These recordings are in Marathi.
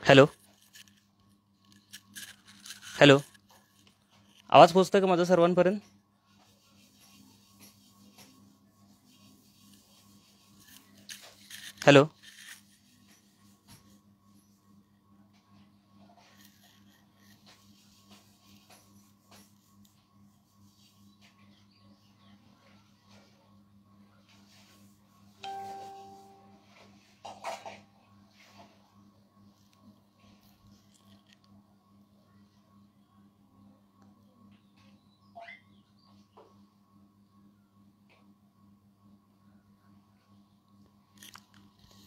हॅलो. हॅलो. आवाज पोहोचतोय का माझा सर्वांपर्यंत? हॅलो.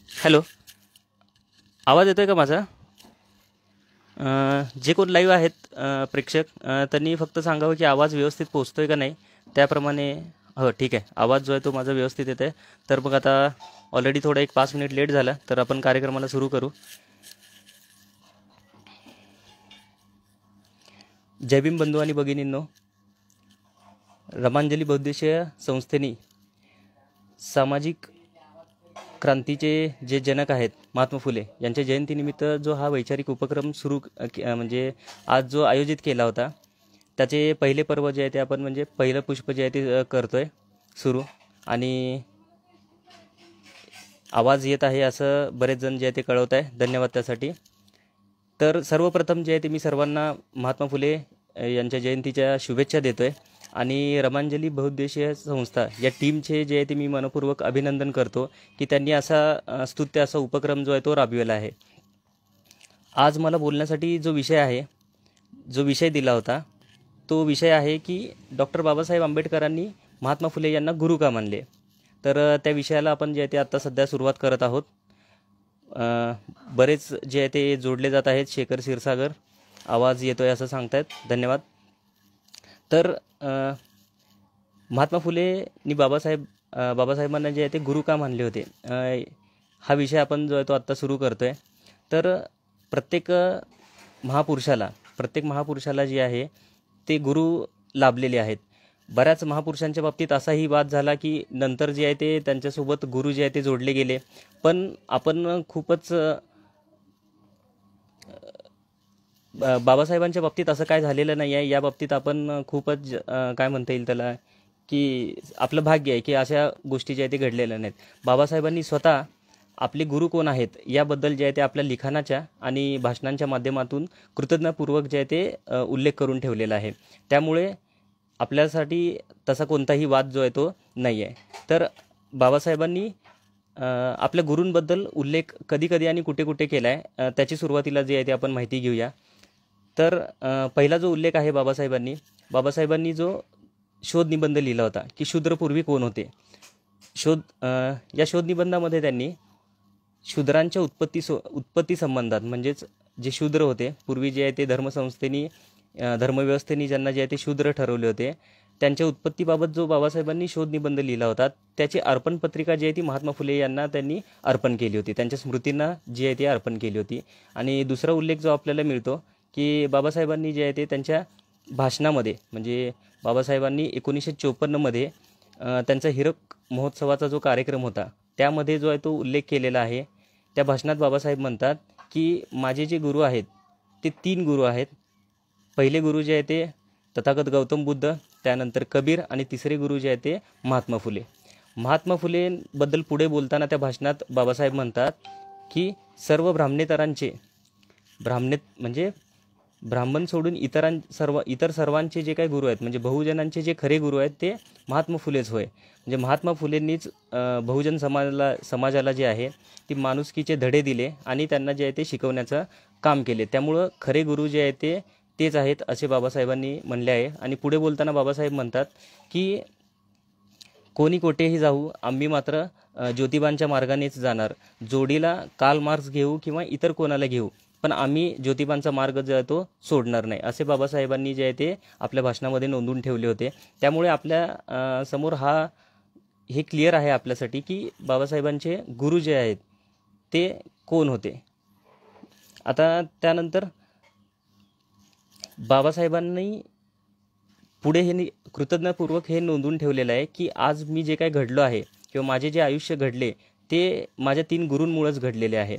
हॅलो. आवाज येतोय का माझा? जे कोण लाईव्ह आहेत प्रेक्षक, त्यांनी फक्त सांगावं की आवाज व्यवस्थित पोहोचतोय का नाही. त्याप्रमाणे हो, ठीक आहे. आवाज जो आहे तो माझा व्यवस्थित येत आहे. तर मग आता ऑलरेडी थोडा एक 5 मिनिट लेट झाला, तर आपण कार्यक्रमाला सुरू करू. जय भीम बंधू आणि भगिनींनो, रमांजली बहुद्देशीय संस्थेनी सामाजिक क्रांतीचे जे जनक आहेत महात्मा फुले यांच्या जयंतीनिमित्त जो हा वैचारिक उपक्रम म्हणजे आज जो आयोजित केला होता, त्याचे पहिले पर्व जे आहे ते आपण म्हणजे पहिलं पुष्प जे आहे ते करतोय सुरू. आणि आवाज येत आहे असं बरेच जण जे आहे ते कळवत आहे, धन्यवाद त्यासाठी. तर सर्वप्रथम जे आहे ते मी सर्वांना महात्मा फुले यांच्या जयंतीच्या शुभेच्छा देतोय. आणि रमांजली बहुउद्देशीय संस्था या टीमचे जे आहे ते मी मनपूर्वक अभिनंदन करतो की त्यांनी असा स्तुत्य असा उपक्रम जो आहे तो राबविला आहे. आज मला बोलण्यासाठी जो विषय दिला होता, तो विषय आहे की डॉक्टर बाबासाहेब आंबेडकरांनी महात्मा फुले यांना गुरु का मानले. तर त्या विषयाला आपण जे आहे ते आत्ता सध्या सुरुवात करत आहोत. बरेच जे आहे ते जोडले जात आहेत. शेखर क्षीरसागर आवाज येतोय असं सांगतायत, धन्यवाद. तर महात्मा फुलेंनी बाबासाहेबांना जे आहे ते गुरु का मानले होते, हा विषय आपण जो आहे तो आत्ता सुरू करतोय. तर प्रत्येक महापुरुषाला जे आहे ते गुरु लाभलेले आहेत. बऱ्याच महापुरुषांच्या बाबतीत असाही वाद झाला की नंतर जे आहे ते त्यांच्यासोबत गुरु जे आहे ते जोडले गेले. पण आपण खूपच बाबासाहेबांच्या बाबतीत असं काय झालेलं नाही आहे. या बाबतीत आपण खूपच काय म्हणता येईल त्याला, की आपलं भाग्य आहे की अशा गोष्टी ज्या आहेत ते घडलेल्या नाहीत. बाबासाहेबांनी स्वतः आपले गुरु कोण आहेत याबद्दल जे आहे ते आपल्या लिखाणाच्या आणि भाषणांच्या माध्यमातून कृतज्ञतापूर्वक जे आहे ते उल्लेख करून ठेवलेला आहे. त्यामुळे आपल्यासाठी तसा कोणताही वाद जो आहे तो नाही आहे. तर बाबासाहेबांनी आपल्या गुरूंबद्दल उल्लेख कधी कधी आणि कुठे कुठे केला आहे, त्याची सुरुवातीला जे आहे ते आपण माहिती घेऊया. तर पहिला जो उल्लेख आहे बाबासाहेबांनी जो शोध निबंध लिहिला होता की शूद्रपूर्वी कोण होते. या शोध निबंधामध्ये त्यांनी शूद्रांच्या उत्पत्ती संबंधात, म्हणजेच जे शूद्र होते पूर्वी जे आहे ते धर्मव्यवस्थेने ज्यांना जे आहे ते शूद्र ठरवले होते, त्यांच्या उत्पत्तीबाबत जो बाबासाहेबांनी शोध निबंध लिहिला होता, त्याची अर्पण पत्रिका जी आहे ती महात्मा फुले यांना त्यांनी अर्पण केली होती. त्यांच्या स्मृतींना जी आहे ती अर्पण केली होती. आणि दुसरा उल्लेख जो आपल्याला मिळतो की बाबासाहेबांनी जे आहे ते त्यांच्या भाषणामध्ये, म्हणजे बाबासाहेबांनी 1954मध्ये त्यांचा हीरक महोत्सवाचा जो कार्यक्रम होता त्यामध्ये जो आहे तो उल्लेख केलेला आहे. त्या भाषणात बाबासाहेब म्हणतात की माझे जे गुरु आहेत ते 3 गुरु आहेत. पहिले गुरु जे आहे ते तथागत गौतम बुद्ध, त्यानंतर कबीर आणि तिसरे गुरु जे आहे ते महात्मा फुले. महात्मा फुलेंबद्दल पुढे बोलताना त्या भाषणात बाबासाहेब म्हणतात की सर्व म्हणजे ब्राह्मण सोडून इतर सर्वांचे जे काही गुरु आहेत, म्हणजे बहुजनांचे जे खरे गुरु आहेत ते महात्मा फुलेच होय. म्हणजे महात्मा फुलेंनीच बहुजन समाजाला जे आहे ती माणुसकीचे धडे दिले आणि त्यांना जे आहे ते शिकवण्याचं काम केले. त्यामुळं खरे गुरु जे आहे तेच आहेत असे बाबासाहेबांनी म्हणले आहे. आणि पुढे बोलताना बाबासाहेब म्हणतात की कोणी कोठेही जाऊ, आम्ही मात्र ज्योतिबांच्या मार्गानेच जाणार. जोडीला कार्ल मार्क्स घेऊ किंवा इतर कोणाला घेऊ, पण आम्ही ज्योतिबांचा मार्ग जो आहे तो सोडणार नाही, असे बाबासाहेबांनी जे आहे ते आपल्या भाषणामध्ये नोंदवून ठेवले होते. त्यामुळे आपल्या समोर हे क्लिअर आहे आपल्यासाठी की बाबासाहेबांचे गुरु जे आहेत ते कोण होते. आता त्यानंतर बाबासाहेबांनी पुढे कृतज्ञतापूर्वक हे नोंदवून ठेवलेलं आहे की आज मी जे काही घडलो आहे किंवा माझे जे आयुष्य घडले ते माझ्या 3 गुरूंमुळेच घडलेले आहे.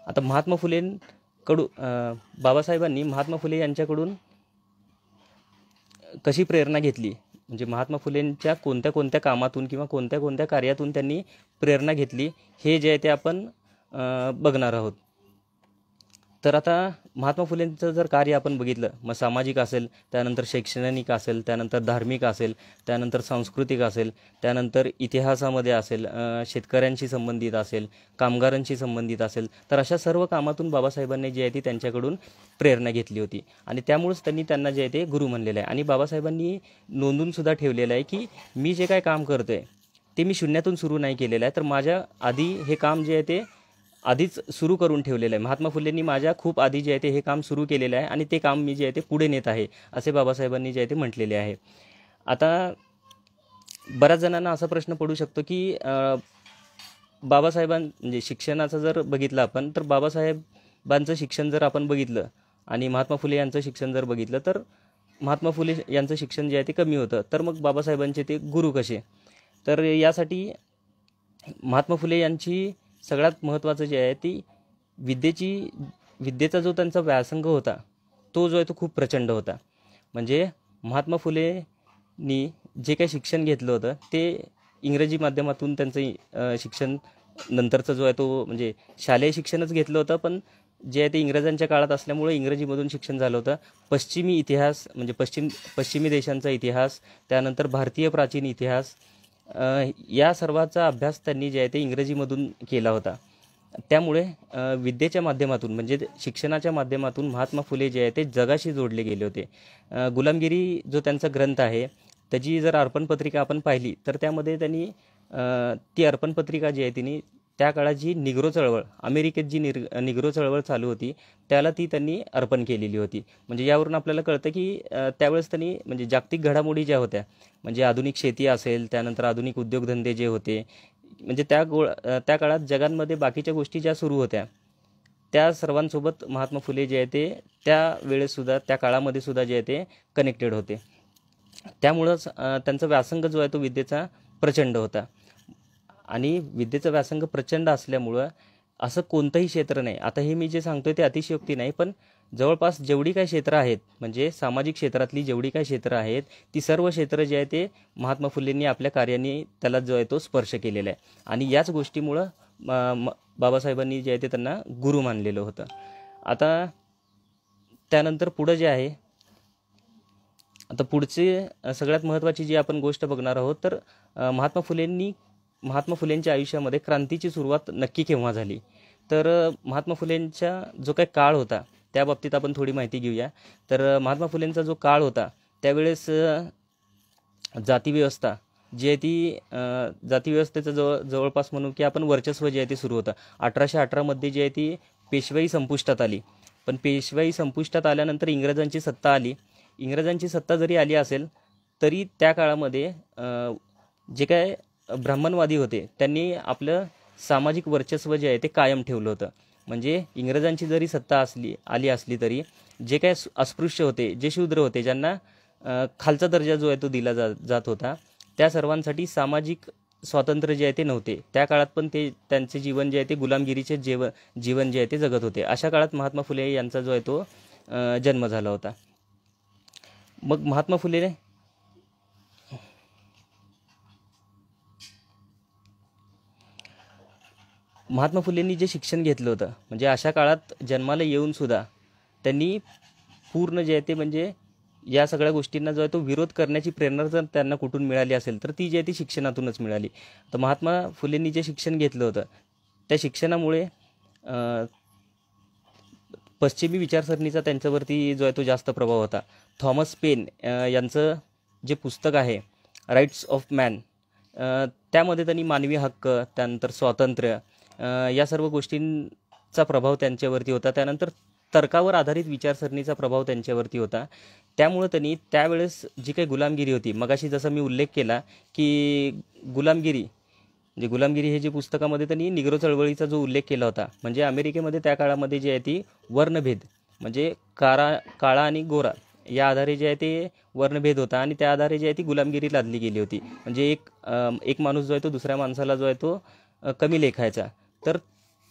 आता महात्मा फुलेंकडून बाबासाहेबांनी महात्मा फुले यांच्याकडून कशी प्रेरणा घेतली, म्हणजे महात्मा फुलेंच्या कोणत्या कोणत्या कामातून किंवा कोणत्या कोणत्या कार्यातून त्यांनी प्रेरणा घेतली, हे जे आहे ते आपण बघणार आहोत. तर आता महात्मा फुलेंचं जर कार्य आपण बघितलं, मग सामाजिक असेल, त्यानंतर शैक्षणिक असेल, त्यानंतर धार्मिक असेल, त्यानंतर सांस्कृतिक असेल, त्यानंतर इतिहासामध्ये असेल, शेतकऱ्यांशी संबंधित असेल, कामगारांशी संबंधित असेल, तर अशा सर्व कामातून बाबासाहेबांनी जे आहे ती त्यांच्याकडून प्रेरणा घेतली होती आणि त्यामुळेच त्यांना जे आहे ते गुरु म्हणलेलं आहे. आणि बाबासाहेबांनी नोंदूनसुद्धा ठेवलेलं आहे की मी जे काय काम करतो आहे ते मी शून्यातून सुरू नाही केलेलं आहे, तर माझ्या आधी हे काम जे आहे ते आधीच सुरू करून ठेवलेलं आहे. महात्मा फुलेंनी माझ्या खूप आधी जे आहे ते हे काम सुरू केलेलं आहे आणि ते काम मी जे आहे ते पुढे नेत आहे, असे बाबासाहेबांनी जे आहे ते म्हटलेले आहे. आता बऱ्याच जणांना असा प्रश्न पडू शकतो की म्हणजे शिक्षणाचं जर बघितलं आपण, तर बाबासाहेबांचं शिक्षण जर आपण बघितलं आणि महात्मा फुले यांचं शिक्षण जर बघितलं, तर महात्मा फुले यांचं शिक्षण जे आहे ते कमी होतं, तर मग बाबासाहेबांचे ते गुरु कसे? तर यासाठी महात्मा फुले यांची सगळ्यात महत्त्वाचं जे आहे ती विद्येचा जो त्यांचा व्यासंग होता, तो जो आहे तो खूप प्रचंड होता. म्हणजे महात्मा फुलेंनी जे काही शिक्षण घेतलं होतं ते इंग्रजी माध्यमातून त्यांचं शिक्षण नंतरचं जो आहे तो म्हणजे शालेय शिक्षणच घेतलं होतं, पण जे आहे ते इंग्रजांच्या काळात असल्यामुळे इंग्रजीमधून शिक्षण झालं होतं. पश्चिमी इतिहास म्हणजे पश्चिमी देशांचा इतिहास, त्यानंतर भारतीय प्राचीन इतिहास, या सर्वाचा अभ्यास त्यांनी जे आहे ते इंग्रजीमधून केला होता. त्यामुळे विद्येच्या माध्यमातून म्हणजे शिक्षणाच्या माध्यमातून महात्मा फुले जे आहे ते जगाशी जोडले गेले होते. गुलामगिरी जो त्यांचा ग्रंथ आहे त्याची जर अर्पणपत्रिका आपण पाहिली, तर त्यामध्ये त्यांनी ती अर्पणपत्रिका जी आहे तिने त्या काळात जी निग्रो चळवळ, अमेरिकेत जी निग्रो चळवळ चालू होती त्याला ती त्यांनी अर्पण केलेली होती. म्हणजे यावरून आपल्याला कळतं की त्यावेळेस त्यांनी म्हणजे जागतिक घडामोडी ज्या होत्या, म्हणजे आधुनिक शेती असेल, त्यानंतर आधुनिक उद्योगधंदे जे होते, म्हणजे त्या काळात जगांमध्ये बाकीच्या गोष्टी ज्या सुरू होत्या त्या सर्वांसोबत महात्मा फुले जे आहे ते त्या वेळेससुद्धा त्या काळामध्ये सुद्धा जे आहे ते कनेक्टेड होते. त्यामुळंच त्यांचा व्यासंग जो आहे तो विद्येचा प्रचंड होता. आणि विद्येचा व्यासंग प्रचंड असल्यामुळं असं कोणतंही क्षेत्र नाही, आता हे मी जे सांगतोय ते अतिशयोक्ती नाही, पण जवळपास जेवढी काही क्षेत्रं आहेत, म्हणजे सामाजिक क्षेत्रातली जेवढी काही क्षेत्रं आहेत, ती सर्व क्षेत्र जे आहे ते महात्मा फुलेंनी आपल्या कार्याने त्याला जो आहे तो स्पर्श केलेला आहे. आणि याच गोष्टीमुळं बाबासाहेबांनी जे आहे ते त्यांना गुरु मानलेलं होतं. आता त्यानंतर पुढं जे आहे, आता पुढचे सगळ्यात महत्त्वाची जी आपण गोष्ट बघणार आहोत, तर महात्मा फुलेंच्या आयुष्यामध्ये क्रांतीची सुरुवात नक्की केव्हा झाली? तर महात्मा फुलेंचा जो काही काळ होता त्या बाबतीत आपण थोडी माहिती घेऊया. तर महात्मा फुलेंचा जो काळ होता त्यावेळेस जातीव्यवस्था जी आहे ती जातीव्यवस्थेचं जवळपास म्हणू की आपण वर्चस्व जे आहे ते सुरू होतं. 1818मध्ये जी आहे ती पेशवाई संपुष्टात आली. पण पेशवाई संपुष्टात आल्यानंतर इंग्रजांची सत्ता आली. इंग्रजांची सत्ता जरी आली असेल तरी त्या काळामध्ये जे काय ब्राह्मणवादी होते त्यांनी आपलं सामाजिक वर्चस्व जे आहे ते कायम ठेवलं होतं. म्हणजे इंग्रजांची जरी सत्ता आली असली तरी जे काय अस्पृश्य होते, जे शूद्र होते, ज्यांना खालचा दर्जा जो आहे तो दिला जात होता, त्या सर्वांसाठी सामाजिक स्वातंत्र्य जे आहे ते नव्हते. त्या काळात पण ते त्यांचे जीवन जे आहे ते गुलामगिरीचे जीवन जे आहे ते जगत होते. अशा काळात महात्मा फुले यांचा जो आहे तो जन्म झाला होता. मग महात्मा फुलेंनी जे शिक्षण घेतलं होतं, म्हणजे अशा काळात जन्माला येऊनसुद्धा त्यांनी पूर्ण जे आहे ते म्हणजे या सगळ्या गोष्टींना जो आहे तो विरोध करण्याची प्रेरणा जर त्यांना कुठून मिळाली असेल तर ती जी आहे ती शिक्षणातूनच मिळाली. तर महात्मा फुलेंनी जे शिक्षण घेतलं होतं त्या शिक्षणामुळे पश्चिमी विचारसरणीचा त्यांच्यावरती जो आहे तो जास्त प्रभाव होता. थॉमस पेन यांचं जे पुस्तक आहे राईट्स ऑफ मॅन, त्यामध्ये त्यांनी मानवी हक्क, त्यानंतर स्वातंत्र्य, या सर्व गोष्टींचा प्रभाव त्यांच्यावरती होता. त्यानंतर तर्कावर आधारित विचारसरणीचा प्रभाव त्यांच्यावरती होता. त्यामुळं त्यांनी त्यावेळेस जी काही गुलामगिरी होती, मगाशी जसं मी उल्लेख केला की गुलामगिरी हे जे पुस्तकामध्ये त्यांनी निग्रो चळवळीचा जो उल्लेख केला होता, म्हणजे अमेरिकेमध्ये त्या काळामध्ये जे आहे ती वर्णभेद म्हणजे काळा आणि गोरा या आधारे जे आहे ते वर्णभेद होता आणि त्या आधारे जे आहे ती गुलामगिरी लादली गेली होती. म्हणजे एक माणूस जो आहे तो दुसऱ्या माणसाला जो आहे तो कमी लेखायचा. तर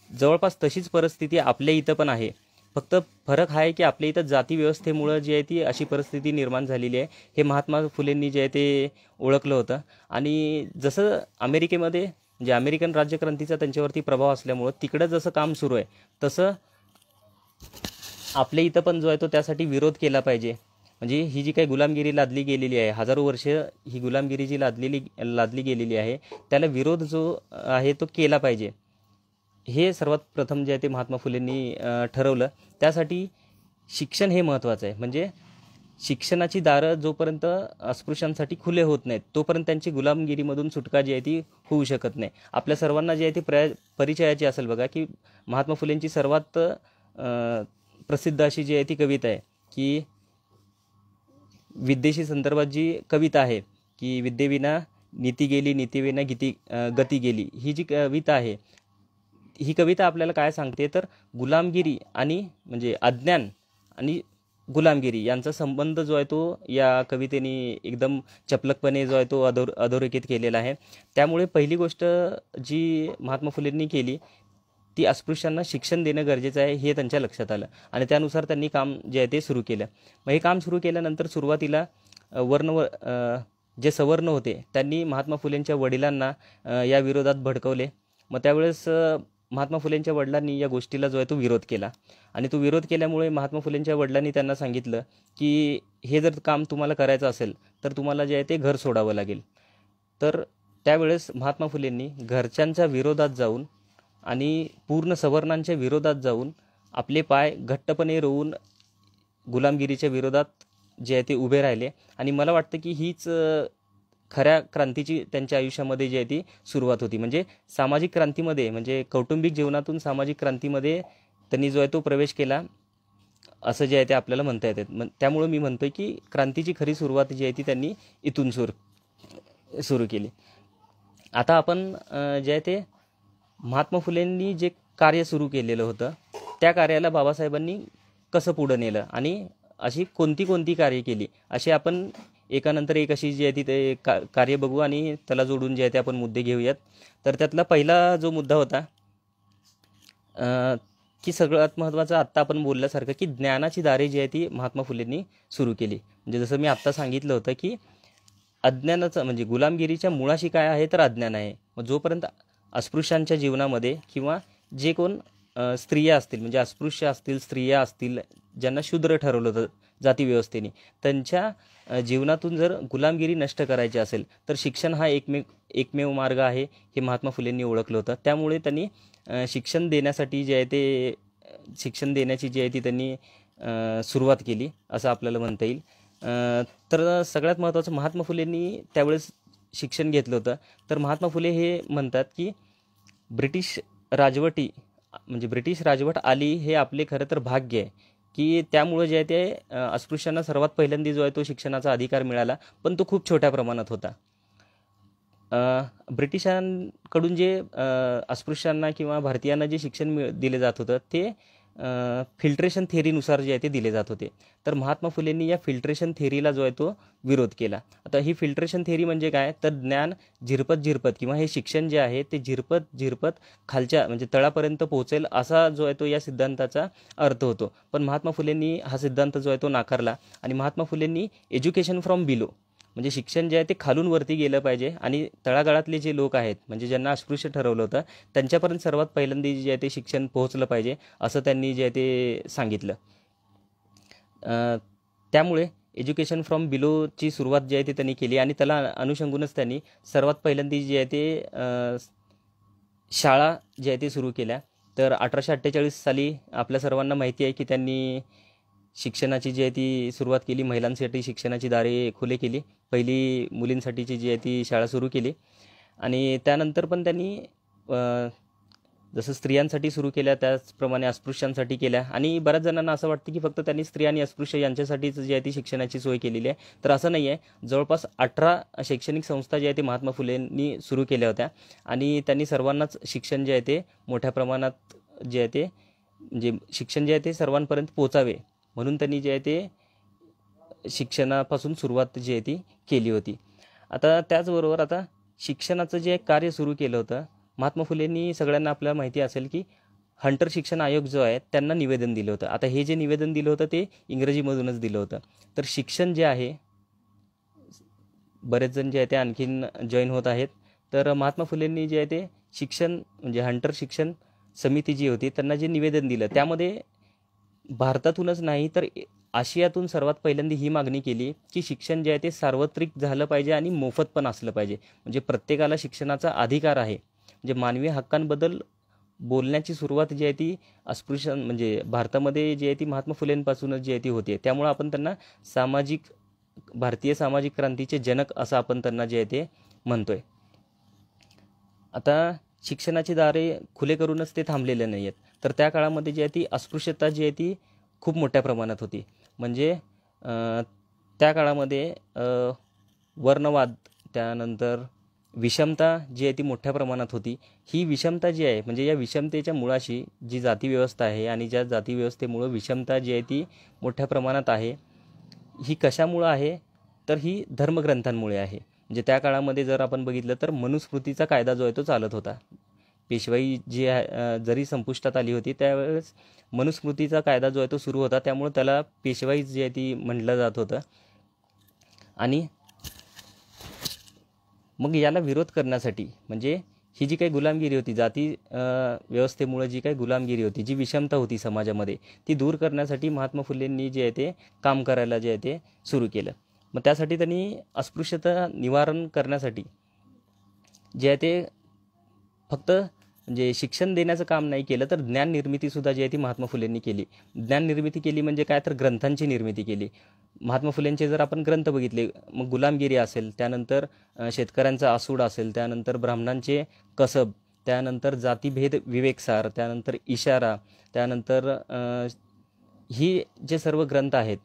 जवळपास तशीच परिस्थिती आपल्या इथं पण आहे. फक्त फरक हा आहे की आपल्या इथं जाती व्यवस्थेमुळं जी आहे ती अशी परिस्थिती निर्माण झालेली आहे. हे महात्मा फुलेंनी जे आहे ते ओळखलं होतं. आणि जसं अमेरिकेमध्ये म्हणजे अमेरिकन राज्यक्रांतीचा त्यांच्यावरती प्रभाव असल्यामुळं तिकडं जसं काम सुरू आहे, तसं आपल्या इथं पण जो आहे तो त्यासाठी विरोध केला पाहिजे. म्हणजे ही जी काही गुलामगिरी लादली गेलेली आहे, हजारो वर्ष ही गुलामगिरी जी लादली गेलेली आहे, त्याला विरोध जो आहे तो केला पाहिजे. हे सर्वात प्रथम जे आहे ते महात्मा फुलेंनी ठरवलं. त्यासाठी शिक्षण हे महत्त्वाचं आहे. म्हणजे शिक्षणाची दारं जोपर्यंत अस्पृश्यांसाठी खुले होत नाहीत, तोपर्यंत त्यांची गुलामगिरीमधून सुटका जी आहे ती होऊ शकत नाही. आपल्या सर्वांना जी आहे ती परिचयाची असेल बघा, की महात्मा फुलेंची सर्वात प्रसिद्ध अशी जी आहे ती कविता आहे, की विद्येशी संदर्भात जी कविता आहे, की विद्येविना नीती गेली, नीतीविना गती गेली. ही जी कविता आहे, ही कविता आपल्याला काय सांगते, तर गुलामगिरी आणि म्हणजे अज्ञान आणि गुलामगिरी यांचा संबंध जो आहे तो या कवितेने एकदम चपलकपणे जो आहे तो अधोरेखित केलेला आहे. त्यामुळे पहिली गोष्ट जी महात्मा फुलेंनी केली ती अस्पृश्यांना शिक्षण देणं गरजेचं आहे हे त्यांच्या लक्षात आलं. आणि त्यानुसार त्यांनी काम जे आहे ते सुरू केलं. मग हे काम सुरू केल्यानंतर सुरुवातीला जे सवर्ण होते त्यांनी महात्मा फुलेंच्या वडिलांना या विरोधात भडकवले. मग त्यावेळेस महात्मा फुलेंच्या वडिलांनी या गोष्टीला जो आहे तो विरोध केला. आणि तो विरोध केल्यामुळे महात्मा फुलेंच्या वडिलांनी त्यांना सांगितलं की हे जर काम तुम्हाला करायचं असेल तर तुम्हाला जे आहे ते घर सोडावं लागेल. तर त्यावेळेस महात्मा फुलेंनी घरच्यांच्या विरोधात जाऊन आणि पूर्ण सवर्णांच्या विरोधात जाऊन आपले पाय घट्टपणे रोवून गुलामगिरीच्या विरोधात जे आहे ते उभे राहिले. आणि मला वाटतं की हीच खऱ्या क्रांतीची त्यांच्या आयुष्यामध्ये जी आहे ती सुरुवात होती. म्हणजे सामाजिक क्रांतीमध्ये, म्हणजे कौटुंबिक जीवनातून सामाजिक क्रांतीमध्ये त्यांनी जो आहे तो प्रवेश केला, असं जे आहे ते आपल्याला म्हणता येते. त्यामुळं मी म्हणतोय की क्रांतीची खरी सुरुवात जी आहे ती त्यांनी इथून सुरू केली. आता आपण जे आहे ते महात्मा फुलेंनी जे कार्य सुरू केलेलं होतं त्या कार्याला बाबासाहेबांनी कसं पुढं नेलं आणि अशी कोणती कार्य केली, अशी आपण एकानंतर एक अशी जी आहे ती ते कार्य बघू आणि त्याला जोडून जे आहे ते आपण मुद्दे घेऊयात. तर त्यातला पहिला जो मुद्दा होता की सगळ्यात महत्त्वाचं आत्ता आपण बोलल्यासारखं, की ज्ञानाची दारे जी आहे ती महात्मा फुलेंनी सुरू केली. म्हणजे जसं मी आत्ता सांगितलं होतं की अज्ञानाचं म्हणजे गुलामगिरीच्या मुळाशी काय आहे, तर अज्ञान आहे. मग जोपर्यंत अस्पृश्यांच्या जीवनामध्ये किंवा जे कोण स्त्रिया असतील, म्हणजे अस्पृश्य असतील, स्त्रिया असतील, ज्यांना शूद्र ठरवलं होतं जाती व्यवस्थेने, त्यांच्या जीवनातून जर गुलामगिरी नष्ट करायची असेल तर शिक्षण हा एकमेव मार्ग आहे हे महात्मा फुलेंनी ओळखलं होतं. त्यामुळे त्यांनी शिक्षण देण्यासाठी जे आहे ते शिक्षण देण्याची जी आहे ती त्यांनी सुरुवात केली असं आपल्याला म्हणता येईल. तर सगळ्यात महत्त्वाचं महात्मा फुलेंनी त्यावेळेस शिक्षण घेतलं होतं. तर महात्मा फुले हे म्हणतात की ब्रिटिश राजवट आली हे आपले खरं तर भाग्य आहे, की त्यामुळं जे आहे ते अस्पृश्यांना सर्वात पहिल्यांदा जो आहे तो शिक्षणाचा अधिकार मिळाला, पण तो खूप छोट्या प्रमाणात होता. ब्रिटिशांकडून जे अस्पृश्यांना किंवा भारतीयांना जे शिक्षण दिले जात होतं ते फिल्ट्रेशन थेअरीनुसार जे आहे ते दिले जात होते. तर महात्मा फुलेंनी या फिल्ट्रेशन थेअरीला जो आहे तो विरोध केला. आता ही फिल्ट्रेशन थेअरी म्हणजे काय, तर ज्ञान झिरपत किंवा हे शिक्षण जे आहे ते झिरपत खालच्या म्हणजे तळापर्यंत पोहोचेल असा जो आहे तो या सिद्धांताचा अर्थ होतो. पण महात्मा फुलेंनी हा सिद्धांत जो आहे तो नाकारला आणि महात्मा फुलेंनी एज्युकेशन फ्रॉम बिलो म्हणजे शिक्षण जे आहे ते खालून वरती गेलं पाहिजे आणि तळागाळातले जे लोक आहेत म्हणजे ज्यांना अस्पृश्य ठरवलं होतं त्यांच्यापर्यंत सर्वात पहिल्यांदा जे आहे ते शिक्षण पोहोचलं पाहिजे असं त्यांनी जे आहे ते सांगितलं. त्यामुळे एज्युकेशन फ्रॉम बिलोची सुरुवात जी आहे ती त्यांनी केली आणि त्याला अनुषंगूनच त्यांनी सर्वात पहिल्यांदा जी आहे ते शाळा जे आहे ते सुरू केल्या. तर 1848 साली आपल्या सर्वांना माहिती आहे की त्यांनी शिक्षणाची जी आहे ती सुरुवात केली. महिलांसाठी शिक्षणाची दारे खुले केली. पहिली मुलींसाठीची जी आहे ती शाळा सुरू केली आणि त्यानंतर पण त्यांनी जसं स्त्रियांसाठी सुरू केल्या त्याचप्रमाणे अस्पृश्यांसाठी केल्या. आणि बऱ्याच जणांना असं वाटतं की फक्त त्यांनी स्त्रिया आणि अस्पृश्य यांच्यासाठीच जी आहे ती शिक्षणाची सोय केलेली आहे, तर असं नाही आहे. जवळपास 18 शैक्षणिक संस्था ज्या आहेत ते महात्मा फुलेंनी सुरू केल्या होत्या आणि त्यांनी सर्वांनाच शिक्षण जे आहे ते मोठ्या प्रमाणात जे आहे ते म्हणजे शिक्षण जे आहे ते सर्वांपर्यंत पोचावे म्हणून त्यांनी जे आहे ते शिक्षणापासून सुरुवात जी आहे ती केली होती. आता त्याचबरोबर आता शिक्षणाचं जे कार्य सुरू केलं होतं महात्मा फुलेंनी, सगळ्यांना आपल्याला माहिती असेल की हंटर शिक्षण आयोग जो आहे त्यांना निवेदन दिलं होतं. आता हे जे निवेदन दिलं होतं ते इंग्रजीमधूनच दिलं होतं. तर शिक्षण जे आहे, बरेच जण जे आहे ते आणखीन जॉईन होत आहेत. तर महात्मा फुलेंनी जे आहे ते शिक्षण म्हणजे हंटर शिक्षण समिती जी होती त्यांना जे निवेदन दिलं त्यामध्ये भारतातूनच नाही तर आशियातून सर्वात पहिल्यांदा ही मागणी केली की शिक्षण जे आहे ते सार्वत्रिक झालं पाहिजे आणि मोफत पण असलं पाहिजे. म्हणजे प्रत्येकाला शिक्षणाचा अधिकार आहे. म्हणजे मानवी हक्कांबद्दल बोलण्याची सुरुवात जी आहे ती अस्पृश्य म्हणजे भारतामध्ये जी आहे ती महात्मा फुलेंपासूनच जी आहे ती होते. त्यामुळं आपण त्यांना भारतीय सामाजिक क्रांतीचे जनक असं आपण त्यांना जे आहे ते म्हणतोय. आता शिक्षणाची दारे खुले करूनच ते थांबलेले नाही आहेत. तर त्या काळामध्ये जी आहे ती अस्पृश्यता जी आहे ती खूप मोठ्या प्रमाणात होती. म्हणजे त्या काळामध्ये वर्णवाद, त्यानंतर विषमता जी आहे ती मोठ्या प्रमाणात होती. ही विषमता जी आहे म्हणजे या विषमतेच्या मुळाशी जी जाती व्यवस्था आहे आणि ज्या जाती व्यवस्थेमुळं विषमता जी आहे ती मोठ्या प्रमाणात आहे, ही कशामुळं आहे तर ही धर्मग्रंथांमुळे आहे. म्हणजे त्या काळामध्ये जर आपण बघितलं तर मनुस्मृतीचा कायदा जो आहे तो चालत होता. पेशवाई जी जरी संपुष्टात आली होती त्यावेळेस मनुस्मृतीचा कायदा जो आहे तो सुरू होता. त्यामुळं त्याला पेशवाई जी आहे ती म्हटलं जात होतं. आणि मग याला विरोध करण्यासाठी म्हणजे ही जी काही गुलामगिरी होती, जाती व्यवस्थेमुळे जी काही गुलामगिरी होती, जी विषमता होती समाजामध्ये, ती दूर करण्यासाठी महात्मा फुलेंनी जे आहे ते काम करायला जे आहे ते सुरू केलं. मग त्यासाठी त्यांनी अस्पृश्यता निवारण करण्यासाठी जे आहे ते फक्त म्हणजे शिक्षण देण्याचं काम नाही केलं तर ज्ञान निर्मितीसुद्धा जी आहे ती महात्मा फुलेंनी केली. ज्ञान निर्मिती केली म्हणजे काय तर ग्रंथांची निर्मिती केली. महात्मा फुलेंचे जर आपण ग्रंथ बघितले, मग गुलामगिरी असेल, त्यानंतर शेतकऱ्यांचा आसूड असेल, त्यानंतर ब्राह्मणांचे कसब, त्यानंतर जातीभेद विवेकसार, त्यानंतर इशारा, त्यानंतर ही जे सर्व ग्रंथ आहेत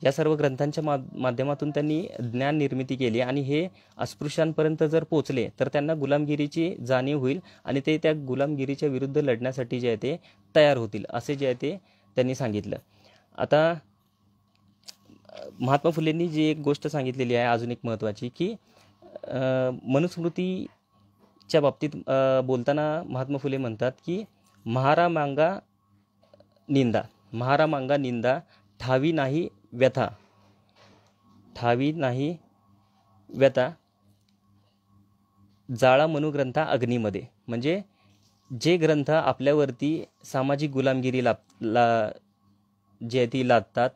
या सर्व ग्रंथांच्या माध्यमातून त्यांनी ज्ञान निर्मिती केली. आणि हे अस्पृश्यांपर्यंत जर पोचले तर त्यांना गुलामगिरीची जाणीव होईल आणि ते त्या गुलामगिरीच्या विरुद्ध लढण्यासाठी जे आहे ते तयार होतील असे जे आहे ते त्यांनी सांगितलं. आता महात्मा फुलेंनी जी एक गोष्ट सांगितलेली आहे अजून एक महत्त्वाची की मनुस्मृतीच्या बाबतीत बोलताना महात्मा फुले म्हणतात की महारा मांगा निंदा ठावी नाही व्यथा जाळा मनुग्रंथा अग्नीमध्ये. म्हणजे जे ग्रंथ आपल्यावरती सामाजिक गुलामगिरी जे आहे ती लादतात,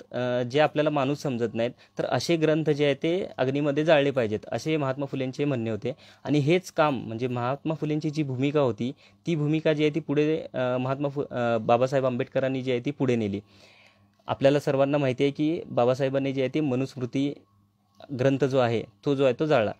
जे आपल्याला माणूस समजत नाहीत, तर असे ग्रंथ जे आहे ते अग्नीमध्ये जाळले पाहिजेत असे महात्मा फुलेंचे म्हणणे होते. आणि हेच काम म्हणजे महात्मा फुलेंची जी भूमिका होती ती भूमिका जी आहे ती पुढे बाबासाहेब आंबेडकरांनी जी आहे ती पुढे नेली. आपल्याला सर्वांना माहिती आहे की बाबासाहेबांनी जे आहे ते मनुस्मृती ग्रंथ जो आहे तो जाळला.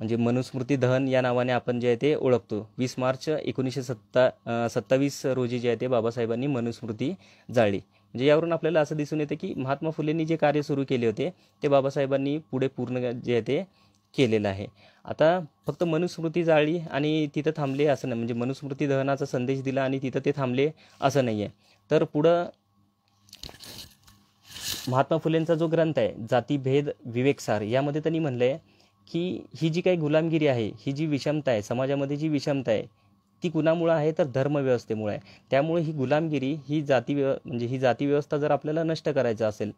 म्हणजे मनुस्मृती दहन या नावाने आपण जे आहे ते ओळखतो. 20 मार्च 1927 रोजी जे आहे ते बाबासाहेबांनी मनुस्मृती जाळली. म्हणजे यावरून आपल्याला असं दिसून येतं की महात्मा फुलेंनी जे कार्य सुरू केले होते ते बाबासाहेबांनी पुढे पूर्ण जे आहे ते केलेलं आहे. आता फक्त मनुस्मृती जाळली आणि तिथं थांबले असं नाही. म्हणजे मनुस्मृती दहनाचा संदेश दिला आणि तिथं ते थांबले असं नाही आहे. तर पुढं महात्मा फुलेंचा जो ग्रंथ आहे जातीभेद विवेकसार, यामध्ये त्यांनी म्हणलं आहे की ही जी काही गुलामगिरी आहे, ही जी विषमता आहे समाजामध्ये, जी विषमता आहे ती कुणामुळं आहे तर धर्मव्यवस्थेमुळे आहे. त्यामुळे ही गुलामगिरी ही जाती व्यवस्था जर आपल्याला नष्ट करायचं असेल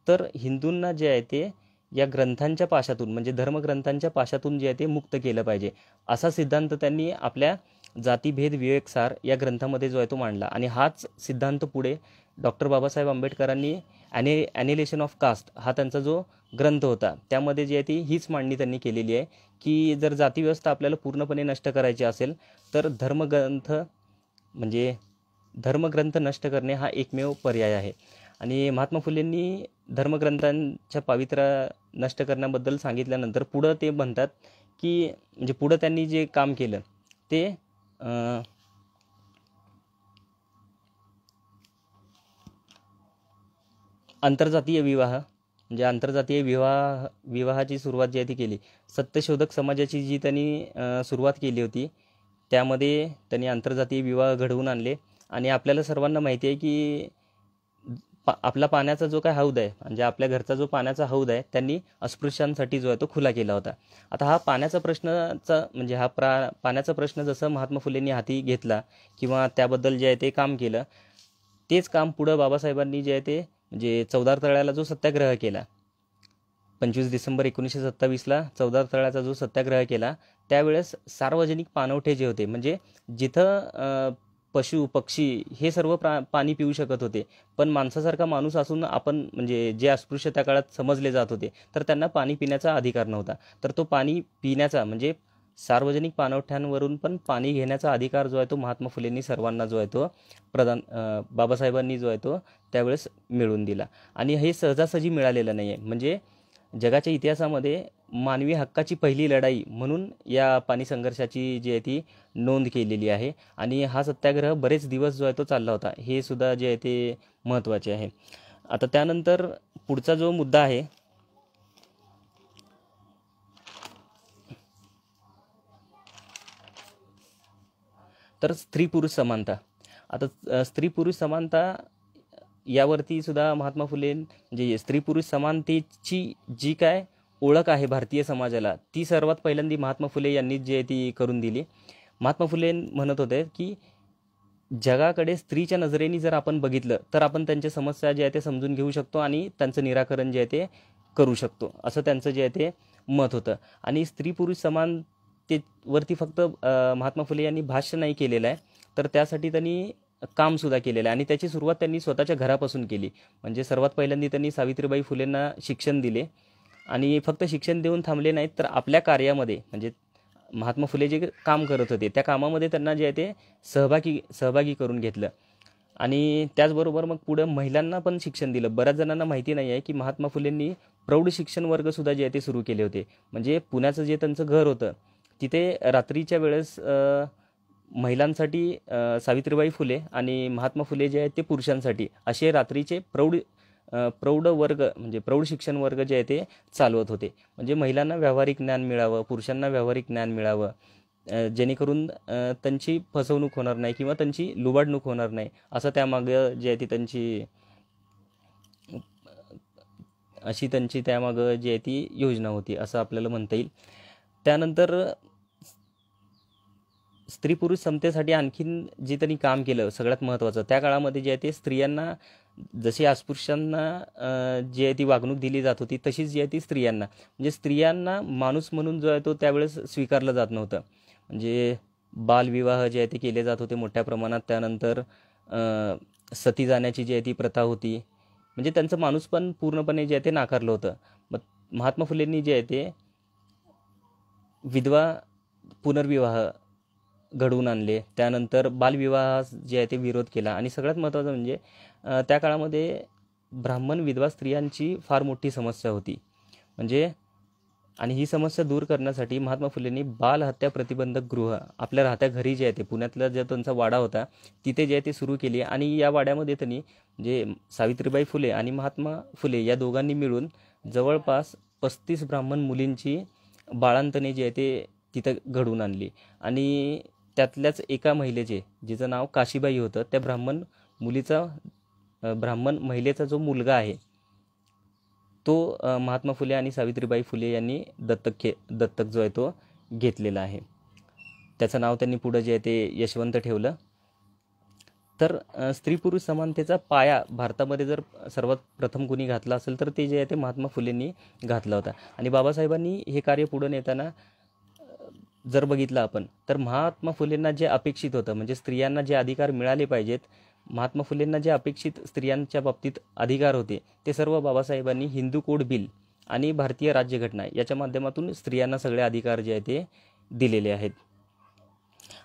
तर हिंदूंना जे आहे ते या ग्रंथांच्या पाशातून म्हणजे धर्मग्रंथांच्या पाशातून जे आहे ते मुक्त केलं पाहिजे असा सिद्धांत त्यांनी आपल्या जातीभेद विवेकसार या ग्रंथामध्ये जो आहे तो मांडला. आणि हाच सिद्धांत पुढे डॉक्टर बाबासाहेब आंबेडकरांनी ॲनिलेशन ऑफ कास्ट हा त्यांचा जो ग्रंथ होता त्यामध्ये जी आहे ती हीच मांडणी त्यांनी केलेली आहे की जर जातीव्यवस्था आपल्याला पूर्णपणे नष्ट करायची असेल तर धर्मग्रंथ नष्ट करणे हा एकमेव पर्याय आहे. आणि महात्मा फुलेंनी धर्मग्रंथांच्या पावित्र्य नष्ट करण्याबद्दल सांगितल्यानंतर पुढं ते म्हणतात की म्हणजे पुढं त्यांनी जे काम केलं ते आंतरजातीय विवाहाची सुरुवात जी आहे ती केली. सत्यशोधक समाजाची जी त्यांनी सुरुवात केली होती त्यामध्ये त्यांनी आंतरजातीय विवाह घडवून आणले. आणि आपल्याला सर्वांना माहिती आहे की आपला पाण्याचा जो काय हौद आहे, म्हणजे आपल्या घरचा जो पाण्याचा हौद आहे, त्यांनी अस्पृश्यांसाठी जो आहे तो खुला केला होता. आता हा पाण्याचा प्रश्नाचा म्हणजे पाण्याचा प्रश्न जसं महात्मा फुलेंनी हाती घेतला किंवा त्याबद्दल जे आहे ते काम केलं, तेच काम पुढं बाबासाहेबांनी जे आहे ते म्हणजे चौदार तळ्याला जो सत्याग्रह केला, 25 डिसेंबर 1927ला चौदार तळ्याचा जो सत्याग्रह केला, त्यावेळेस सार्वजनिक पाणवठे जे होते, म्हणजे जिथं पशु पक्षी हे सर्व पाणी पिऊ शकत होते, पण माणसासारखा माणूस असून आपण म्हणजे जे अस्पृश्य त्या काळात समजले जात होते, तर त्यांना पाणी पिण्याचा अधिकार नव्हता. तर तो पाणी पिण्याचा म्हणजे सार्वजनिक पाणवठ्यांवरून पण पाणी घेण्याचा अधिकार जो आहे तो महात्मा फुलेंनी सर्वांना जो आहे तो बाबासाहेबांनी जो आहे तो त्यावेळेस मिळवून दिला. आणि हे सहजासहजी मिळालेलं नाही आहे. म्हणजे जगाच्या इतिहासामध्ये मानवी हक्काची पहिली लढाई म्हणून या पाणी संघर्षाची जी आहे ती नोंद केलेली आहे. आणि हा सत्याग्रह बरेच दिवस जो आहे तो चालला होता, हे सुद्धा जे आहे ते महत्त्वाचे आहे. आता त्यानंतर पुढचा जो मुद्दा आहे, तर स्त्री पुरुष समानता. आता स्त्री पुरुष समानता यावरती सुद्धा महात्मा फुले म्हणजे स्त्री पुरुष समानतेची जी काय ओळख आहे भारतीय समाजाला, ती सर्वात पहिल्यांदी महात्मा फुले यांनी जी आहे ती करून दिली. महात्मा फुले म्हणत होते की जगाकडे स्त्रीच्या नजरेने जर आपण बघितलं तर आपण त्यांच्या समस्या जे आहे ते समजून घेऊ शकतो आणि त्यांचं निराकरण जे आहे ते करू शकतो, असं त्यांचं जे आहे ते मत होतं. आणि स्त्री पुरुष समानतेवरती फक्त महात्मा फुले यांनी भाष्य नाही केलेलं आहे, तर त्यासाठी त्यांनी कामसुद्धा केलेलं आहे. आणि त्याची सुरुवात त्यांनी स्वतःच्या घरापासून केली. म्हणजे सर्वात पहिल्यांदा त्यांनी सावित्रीबाई फुलेंना शिक्षण दिले आणि फक्त शिक्षण देऊन थांबले नाहीत, तर आपल्या कार्यामध्ये म्हणजे महात्मा फुले जे काम करत होते त्या कामामध्ये त्यांना जे आहे ते सहभागी करून घेतलं. आणि त्याचबरोबर मग पुढं महिलांना पण शिक्षण दिलं. बऱ्याच जणांना माहिती नाही आहे की महात्मा फुलेंनी प्रौढ शिक्षण वर्गसुद्धा जे आहे ते सुरू केले होते. म्हणजे पुण्याचं जे त्यांचं घर होतं तिथे रात्रीच्या वेळेस महिलांसाठी सावित्रीबाई फुले आणि महात्मा फुले जे आहेत ते पुरुषांसाठी असे रात्रीचे प्रौढ वर्ग म्हणजे प्रौढ शिक्षण वर्ग जे आहे ते चालवत होते. म्हणजे महिलांना व्यावहारिक ज्ञान मिळावं, पुरुषांना व्यावहारिक ज्ञान मिळावं, जेणेकरून त्यांची फसवणूक होणार नाही किंवा त्यांची लुबाडणूक होणार नाही, असं त्यामागं जे आहे ती त्यांची त्यामागं जी आहे ती योजना होती, असं आपल्याला म्हणता येईल. त्यानंतर स्त्री पुरुष समतेसाठी आणखीन जे त्यांनी काम केलं सगळ्यात महत्त्वाचं, त्या काळामध्ये जे आहे ते स्त्रियांना जशी अस्पृश्यांना जी आहे ती वागणूक दिली जात होती, तशीच जी आहे ती स्त्रियांना म्हणजे स्त्रियांना माणूस म्हणून जो आहे तो त्यावेळेस स्वीकारलं जात नव्हतं. म्हणजे बालविवाह जे आहे ते केले जात होते मोठ्या प्रमाणात. त्यानंतर सती जाण्याची जी आहे ती प्रथा होती. म्हणजे त्यांचं माणूस पण पूर्णपणे जे आहे ते नाकारलं होतं. मग महात्मा फुलेंनी जे आहे ते विधवा पुनर्विवाह घडवून आणले. त्यानंतर बालविवाह जे आहे ते विरोध केला. आणि सगळ्यात महत्त्वाचं म्हणजे त्या काळामध्ये ब्राह्मण विधवा स्त्रियांची फार मोठी समस्या होती. म्हणजे आणि ही समस्या दूर करण्यासाठी महात्मा फुलेंनी बालहत्या प्रतिबंधक गृह आपल्या राहत्या घरी जे आहे ते पुण्यातला जो त्यांचा वाडा होता तिथे जे आहे ते सुरू केली. आणि या वाड्यामध्ये त्यांनी म्हणजे सावित्रीबाई फुले आणि महात्मा फुले या दोघांनी मिळून जवळपास 35 ब्राह्मण मुलींची बाळंतणे जे आहे ते तिथं घडवून आणली. आणि त्यातल्याच एका महिलेचे जिचं नाव काशीबाई होतं, त्या ब्राह्मण महिलेचा जो मुलगा आहे तो महात्मा फुले आणि सावित्रीबाई फुले यांनी दत्तक जो आहे तो घेतलेला आहे. त्याचं नाव त्यांनी पुढं जे आहे ते यशवंत ठेवलं. तर स्त्री पुरुष समानतेचा पाया भारतामध्ये जर सर्वात प्रथम कोणी घातला असेल तर ते जे आहे ते महात्मा फुलेंनी घातला होता. आणि बाबासाहेबांनी हे कार्य पुढं नेताना जर बघितलं आपण तर महात्मा फुलेंना जे अपेक्षित होतं म्हणजे स्त्रियांना जे अधिकार मिळाले पाहिजेत, महात्मा फुलेंना जे अपेक्षित स्त्रियांच्या बाबतीत अधिकार होते ते सर्व बाबासाहेबांनी हिंदू कोड बिल आणि भारतीय राज्यघटना याच्या माध्यमातून स्त्रियांना सगळे अधिकार जे आहे ते दिलेले आहेत.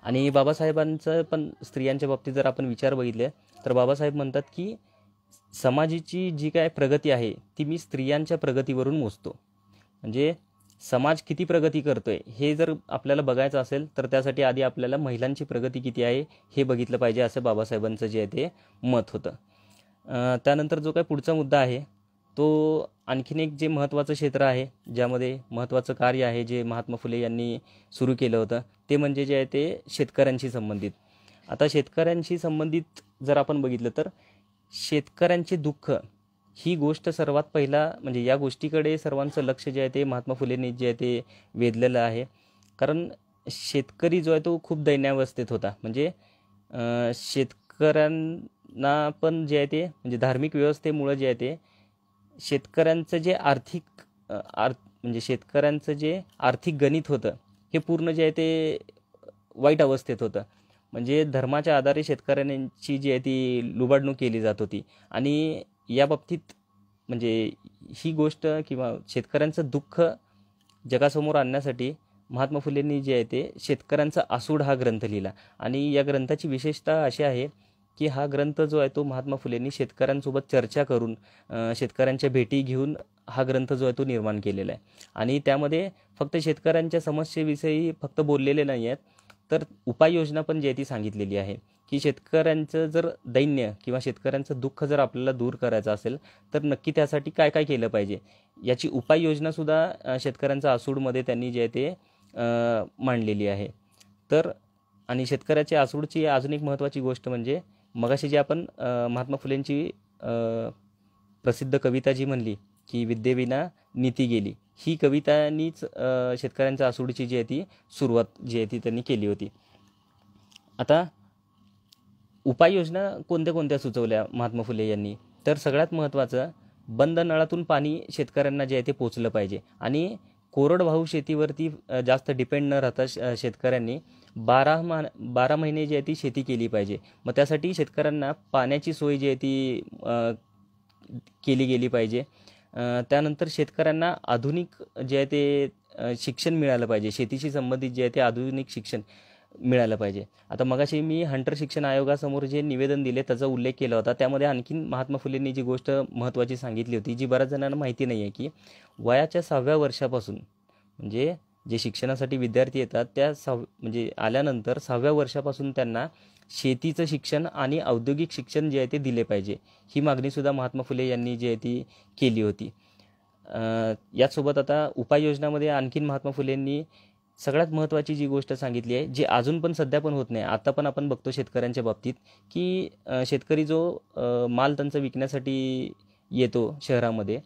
आणि बाबासाहेबांचं पण स्त्रियांच्या बाबतीत जर आपण विचार बघितले तर बाबासाहेब म्हणतात की समाजाची जी काय प्रगती आहे ती मी स्त्रियांच्या प्रगतीवरून मोजतो. म्हणजे समाज किती प्रगती करतोय हे जर आपल्याला बघायचं असेल तर त्यासाठी आधी आपल्याला महिलांची प्रगती किती आहे हे बघितलं पाहिजे, असं बाबासाहेबांचं जे आहे ते मत होतं. त्यानंतर जो काय पुढचा मुद्दा आहे तो आणखीन एक जे महत्त्वाचं क्षेत्र आहे ज्यामध्ये महत्त्वाचं कार्य आहे जे महात्मा फुले यांनी सुरू केलं होतं ते म्हणजे जे आहे ते शेतकऱ्यांशी संबंधित. आता शेतकऱ्यांशी संबंधित जर आपण बघितलं तर शेतकऱ्यांचे दुःख ही गोष्ट सर्वात पहिला म्हणजे या गोष्टीकडे सर्वांचं लक्ष जे आहे ते महात्मा फुलेंनी जे आहे ते वेधलेलं आहे. कारण शेतकरी जो आहे तो खूप दैन्यावस्थेत होता. म्हणजे शेतकऱ्यांना पण जे आहे ते म्हणजे धार्मिक व्यवस्थेमुळं जे आहे ते शेतकऱ्यांचं जे म्हणजे शेतकऱ्यांचं जे आर्थिक गणित होतं हे पूर्ण जे आहे ते वाईट अवस्थेत होतं. म्हणजे धर्माच्या आधारे शेतकऱ्यांची जी आहे ती लुबाडणूक केली जात होती. आणि या बाबतीत म्हणजे ही गोष्ट किंवा शेतकऱ्यांचं दुःख जगासमोर आणण्यासाठी महात्मा फुलेंनी जे आहे ते शेतकऱ्यांचा आसूड हा ग्रंथ लिहिला. आणि या ग्रंथाची विशेषता अशी आहे की हा ग्रंथ जो आहे तो महात्मा फुलेंनी शेतकऱ्यांसोबत चर्चा करून शेतकऱ्यांच्या भेटी घेऊन हा ग्रंथ जो आहे तो निर्माण केलेला आहे. आणि त्यामध्ये फक्त शेतकऱ्यांच्या समस्येविषयी फक्त बोललेले नाही आहेत, तर उपाययोजना पण जी आहे ती सांगितलेली आहे की शेतकऱ्यांचं जर दैन्य किंवा शेतकऱ्यांचं दुःख जर आपल्याला दूर करायचं असेल तर नक्की त्यासाठी काय काय केलं पाहिजे याची उपाययोजनासुद्धा शेतकऱ्यांच्या आसूडमध्ये त्यांनी जे आहे ते मांडलेली आहे. तर आणि शेतकऱ्याच्या आसूडची अजून एक महत्त्वाची गोष्ट म्हणजे मगाशी जी आपण महात्मा फुलेंची प्रसिद्ध कविता जी म्हणली की विद्येविना नीती गेली, ही कवितांनीच शेतकऱ्यांच्या आसूडची जी आहे ती सुरुवात जी आहे ती त्यांनी केली होती. आता उपाययोजना कोणत्या कोणत्या सुचवल्या महात्मा फुले यांनी, तर सगळ्यात महत्त्वाचं बंद नळातून पाणी शेतकऱ्यांना जे आहे ते पोचलं पाहिजे. आणि कोरडवाहू शेतीवरती जास्त डिपेंड न राहता शेतकऱ्यांनी 12 महिने जी आहे ती शेती केली पाहिजे. मग त्यासाठी शेतकऱ्यांना पाण्याची सोय जी आहे ती केली गेली पाहिजे. त्यानंतर शेतकऱ्यांना आधुनिक जे आहे ते शिक्षण मिळालं पाहिजे. शेतीशी संबंधित जे आहे ते आधुनिक शिक्षण मिळालं पाहिजे. आता मगाशी मी हंटर शिक्षण आयोगासमोर जे निवेदन दिले त्याचा उल्लेख केला होता. त्यामध्ये आणखीन महात्मा फुलेंनी जी गोष्ट महत्त्वाची सांगितली होती जी बऱ्याच जणांना माहिती नाही आहे की वयाच्या 6व्या वर्षापासून म्हणजे जे शिक्षणासाठी विद्यार्थी येतात त्या म्हणजे आल्यानंतर 6व्या वर्षापासून त्यांना शेतीचं शिक्षण आणि औद्योगिक शिक्षण जे आहे ते दिले पाहिजे. ही मागणीसुद्धा महात्मा फुले यांनी जी आहे ती केली होती. याचसोबत आता उपाययोजनामध्ये आणखीन महात्मा फुलेंनी सगळ्यात महत्त्वाची जी गोष्ट सांगितली आहे जी अजून पण सध्या पण होत नाही, आता पण आपण बघतो शेतकऱ्यांच्या बाबतीत की शेतकरी जो माल त्यांचा विकण्यासाठी येतो शहरामध्ये,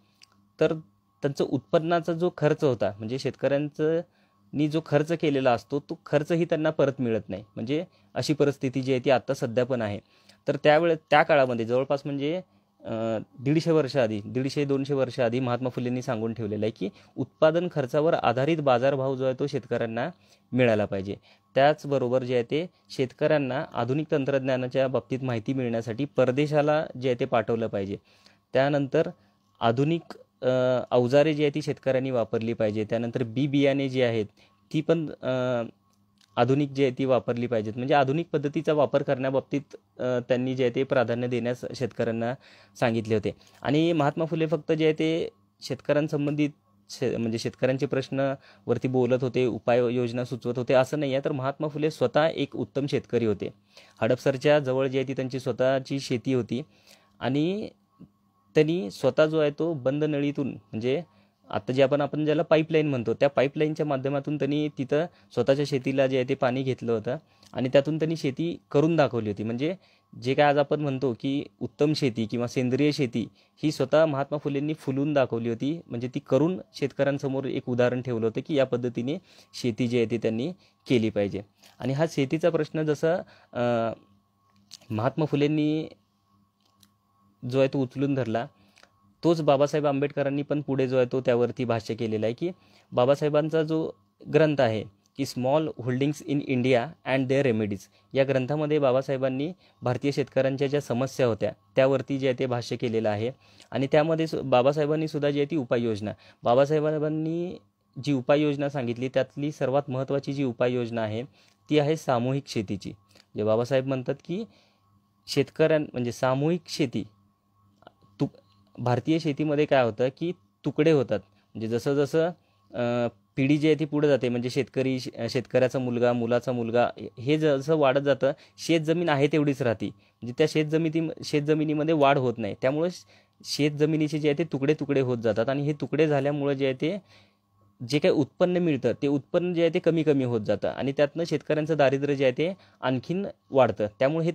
तर त्यांचं उत्पन्नाचा जो खर्च होता म्हणजे शेतकऱ्यांनी जो खर्च केलेला असतो तो खर्चही त्यांना परत मिळत नाही. म्हणजे अशी परिस्थिती जी आहे ती आत्ता सध्या पण आहे. तर त्या काळामध्ये जवळपास म्हणजे 150 वर्ष आधी 150-200 वर्ष आधी महात्मा फुलेंनी सांगून ठेवलेलं आहे की उत्पादन खर्चावर आधारित बाजारभाव जो आहे तो शेतकऱ्यांना मिळाला पाहिजे. त्याचबरोबर जे आहे ते शेतकऱ्यांना आधुनिक तंत्रज्ञानाच्या बाबतीत माहिती मिळण्यासाठी परदेशाला जे आहे ते पाठवलं पाहिजे. त्यानंतर आधुनिक अवजारे जी आहे ती शेतकऱ्यांनी वापरली पाहिजे. त्यानंतर बियाणे जी आहेत ती पण आधुनिक जी आहे ती वापरली पाहिजेत. म्हणजे आधुनिक पद्धतीचा वापर करण्याबाबतीत त्यांनी जे आहे ते प्राधान्य देण्यास शेतकऱ्यांना सांगितले होते. आणि महात्मा फुले फक्त जे आहे ते शेतकऱ्यांसंबंधित म्हणजे शेतकऱ्यांचे प्रश्नवरती बोलत होते, उपाययोजना सुचवत होते असं नाही आहे. तर महात्मा फुले स्वतः एक उत्तम शेतकरी होते. हडपसरच्या जवळ जी आहे ती त्यांची स्वतःची शेती होती. आणि त्यांनी स्वतः जो आहे तो बंद नळीतून म्हणजे आता जे आपण ज्याला पाईपलाईन म्हणतो त्या पाईपलाईनच्या माध्यमातून त्यांनी तिथं स्वतःच्या शेतीला जे आहे ते पाणी घेतलं होतं. आणि त्यातून त्यांनी शेती करून दाखवली होती. म्हणजे जे काय आज आपण म्हणतो की उत्तम शेती किंवा सेंद्रिय शेती ही स्वतः महात्मा फुलेंनी फुलून दाखवली होती. म्हणजे ती करून शेतकऱ्यांसमोर एक उदाहरण ठेवलं होतं की या पद्धतीने शेती जी आहे ती त्यांनी केली पाहिजे. आणि हा शेतीचा प्रश्न जसं महात्मा फुलेंनी जो आहे तो उचलून धरला, तोच बाबासाहेब आंबेडकरांनी पण पुढे जो आहे तो त्यावरती भाष्य केलेलं आहे की बाबासाहेबांचा जो ग्रंथ आहे की small holdings in India and their remedies, या ग्रंथामध्ये बाबासाहेबांनी भारतीय शेतकऱ्यांच्या ज्या समस्या होत्या त्यावरती जे आहे ते भाष्य केलेलं आहे. आणि त्यामध्ये बाबासाहेबांनी सुद्धा जी आहे ती बाबासाहेबांनी जी उपाययोजना सांगितली त्यातली सर्वात महत्त्वाची जी उपाययोजना आहे ती आहे सामूहिक शेतीची. जे बाबासाहेब म्हणतात की म्हणजे सामूहिक शेती भारतीय शेतीमध्ये काय होतं की तुकडे होतात. म्हणजे जसं जसं पिढी जी आहे ती पुढे जाते म्हणजे शेतकऱ्याचा मुलगा, मुलाचा मुलगा हे जसं वाढत जातं शेतजमीन आहे तेवढीच राहते. म्हणजे त्या शेतजमिनीमध्ये वाढ होत नाही. त्यामुळे शेतजमिनीचे जे आहे ते तुकडे तुकडे होत जातात. आणि हे तुकडे झाल्यामुळे जे आहे ते जे काही उत्पन्न मिळतं ते उत्पन्न जे आहे ते कमी कमी होत जातं. आणि त्यातनं शेतकऱ्यांचं दारिद्र्य जे आहे ते आणखीन वाढतं. त्यामुळे हे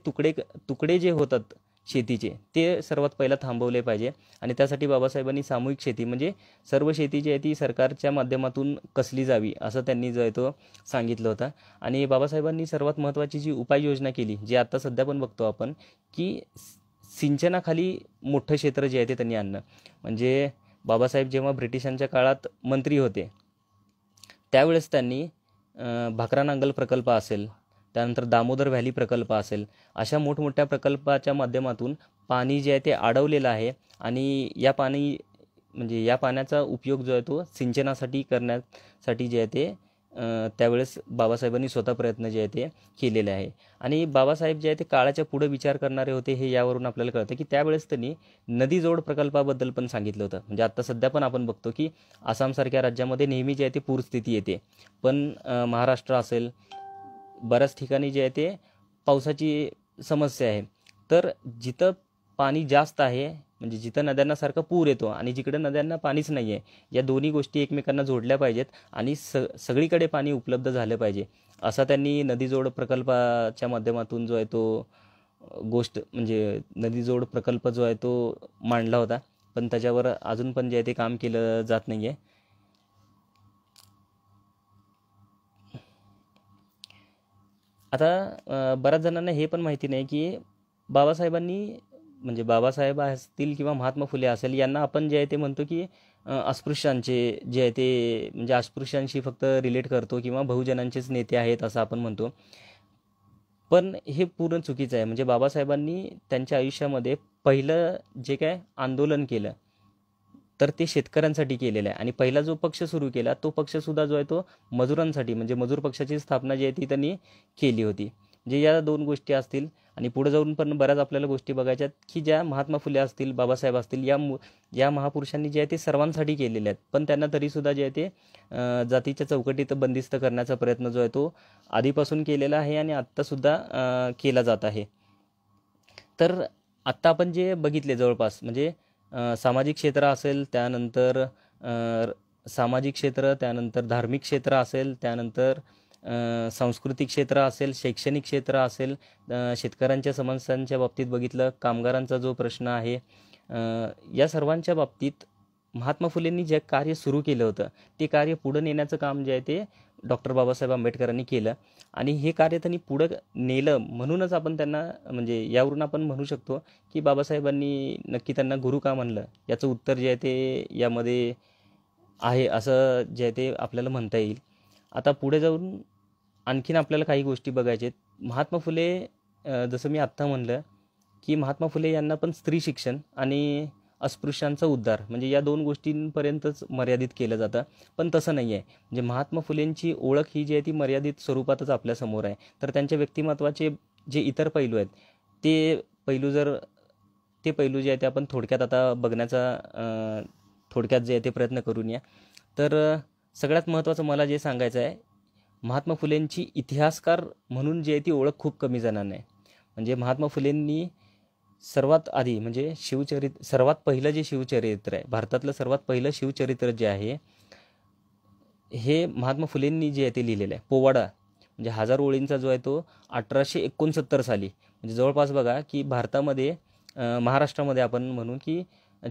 तुकडे जे होतात शेतीचे ते सर्वात पहिला थांबवले पाहिजे. आणि त्यासाठी बाबासाहेबांनी सामूहिक शेती म्हणजे सर्व शेती जी आहे ती सरकारच्या माध्यमातून कसली जावी असं त्यांनी जो आहे तो सांगितलं होतं. आणि बाबासाहेबांनी सर्वात महत्त्वाची जी उपाययोजना केली, जी आता सध्या पण बघतो आपण, की सिंचनाखाली मोठं क्षेत्र जे आहे ते त्यांनी आणलं. म्हणजे बाबासाहेब जेव्हा ब्रिटिशांच्या काळात मंत्री होते त्यावेळेस त्यांनी भाकरा नांगल प्रकल्प असेल, त्यानंतर दामोदर व्हॅली प्रकल्प असेल, अशा मोठमोठ्या प्रकल्पाच्या माध्यमातून पाणी जे आहे ते अडवलेलं आहे. आणि या पाण्याचा उपयोग जो आहे तो सिंचनासाठी करण्यासाठी जे आहे ते त्यावेळेस बाबासाहेबांनी स्वतः प्रयत्न जे आहे ते केलेले आहे. आणि बाबासाहेब जे आहे ते काळाच्या पुढे विचार करणारे होते हे यावरून आपल्याला कळतं, की त्यावेळेस त्यांनी नदीजोड प्रकल्पाबद्दल पण सांगितलं होतं. म्हणजे आत्ता सध्या पण आपण बघतो की आसामसारख्या राज्यामध्ये नेहमी जे आहे ते पूरस्थिती येते, पण महाराष्ट्र असेल बऱ्याच ठिकाणी जे आहे ते पावसाची समस्या आहे. तर जिथं पाणी जास्त आहे म्हणजे जिथं नद्यांना सारखा पूर येतो आणि जिकडं नद्यांना पाणीच नाही आहे, या दोन्ही गोष्टी एकमेकांना जोडल्या पाहिजेत आणि सगळीकडे पाणी उपलब्ध झालं पाहिजे, असा त्यांनी नदीजोड प्रकल्पाच्या माध्यमातून जो आहे तो म्हणजे नदीजोड प्रकल्प जो आहे तो मांडला होता. पण त्याच्यावर अजून पण जे आहे ते काम केलं जात नाही आहे. आता बऱ्याच जणांना हे पण माहिती नाही की बाबासाहेबांनी म्हणजे बाबासाहेब असतील किंवा महात्मा फुले असेल यांना आपण जे आहे ते म्हणतो की अस्पृश्यांचे जे आहे ते म्हणजे अस्पृश्यांशी फक्त रिलेट करतो किंवा बहुजनांचेच नेते आहेत असं आपण म्हणतो. पण हे पूर्ण चुकीचं आहे. म्हणजे बाबासाहेबांनी त्यांच्या आयुष्यामध्ये पहिलं जे काय आंदोलन केलं तर ते शेतकऱ्यांसाठी केलेलं आहे. आणि पहिला जो पक्ष सुरू केला तो पक्षसुद्धा जो आहे तो मजुरांसाठी म्हणजे मजूर पक्षाची स्थापना जी आहे ती त्यांनी केली होती. म्हणजे या दोन गोष्टी असतील. आणि पुढे जाऊन पण बऱ्याच आपल्याला गोष्टी बघायच्यात की ज्या महात्मा फुले असतील, बाबासाहेब असतील, या महापुरुषांनी जे आहे ते सर्वांसाठी केलेले आहेत. पण त्यांना तरीसुद्धा जे आहे ते जातीच्या चौकटीत बंदिस्त करण्याचा प्रयत्न जो आहे तो आधीपासून केलेला आहे आणि आत्तासुद्धा केला जात आहे. तर आत्ता आपण जे बघितले जवळपास म्हणजे सामाजिक क्षेत्र असेल, त्यानंतर सामाजिक क्षेत्र, त्यानंतर धार्मिक क्षेत्र असेल, त्यानंतर सांस्कृतिक क्षेत्र असेल, शैक्षणिक क्षेत्र असेल, शेतकऱ्यांच्या समस्यांच्या बाबतीत बघितलं, कामगारांचा जो प्रश्न आहे, या सर्वांच्या बाबतीत महात्मा फुलेंनी जे कार्य सुरू केलं होतं ते कार्य पुढं नेण्याचं काम जे आहे ते डॉक्टर बाबासाहेब आंबेडकरांनी केलं. आणि हे कार्य त्यांनी पुढं नेलं म्हणूनच आपण त्यांना म्हणजे यावरून आपण म्हणू शकतो की बाबासाहेबांनी नक्की त्यांना गुरु का म्हणलं, याचं उत्तर जे आहे ते यामध्ये आहे असं जे आहे ते आपल्याला म्हणता येईल. आता पुढे जाऊन आणखीन आपल्याला काही गोष्टी बघायच्या आहेत. महात्मा फुले जसं मी आत्ता म्हणलं की महात्मा फुले यांना पण स्त्री शिक्षण आणि अस्पृश्यांचा उद्धार म्हणजे या दोन गोष्टींपर्यंतच मर्यादित केलं जातं. पण तसं नाही आहे. म्हणजे महात्मा फुलेंची ओळख ही जी आहे ती मर्यादित स्वरूपातच आपल्यासमोर आहे. तर त्यांच्या व्यक्तिमत्वाचे जे इतर पैलू आहेत ते पैलू जे आहे ते आपण थोडक्यात आता बघण्याचा थोडक्यात जे आहे ते प्रयत्न करून या. तर सगळ्यात महत्त्वाचं मला जे सांगायचं आहे, महात्मा फुलेंची इतिहासकार म्हणून जी आहे ती ओळख खूप कमी जणांना आहे. म्हणजे महात्मा फुलेंनी सर्वात आधी म्हणजे सर्वात पहिलं जे शिवचरित्र आहे, भारतातलं सर्वात पहिलं शिवचरित्र जे आहे हे महात्मा फुलेंनी जे आहे ते लिहिलेलं आहे. पोवाडा म्हणजे 1000 ओळींचा जो आहे तो 1869 साली म्हणजे जवळपास बघा की भारतामध्ये महाराष्ट्रामध्ये आपण म्हणू की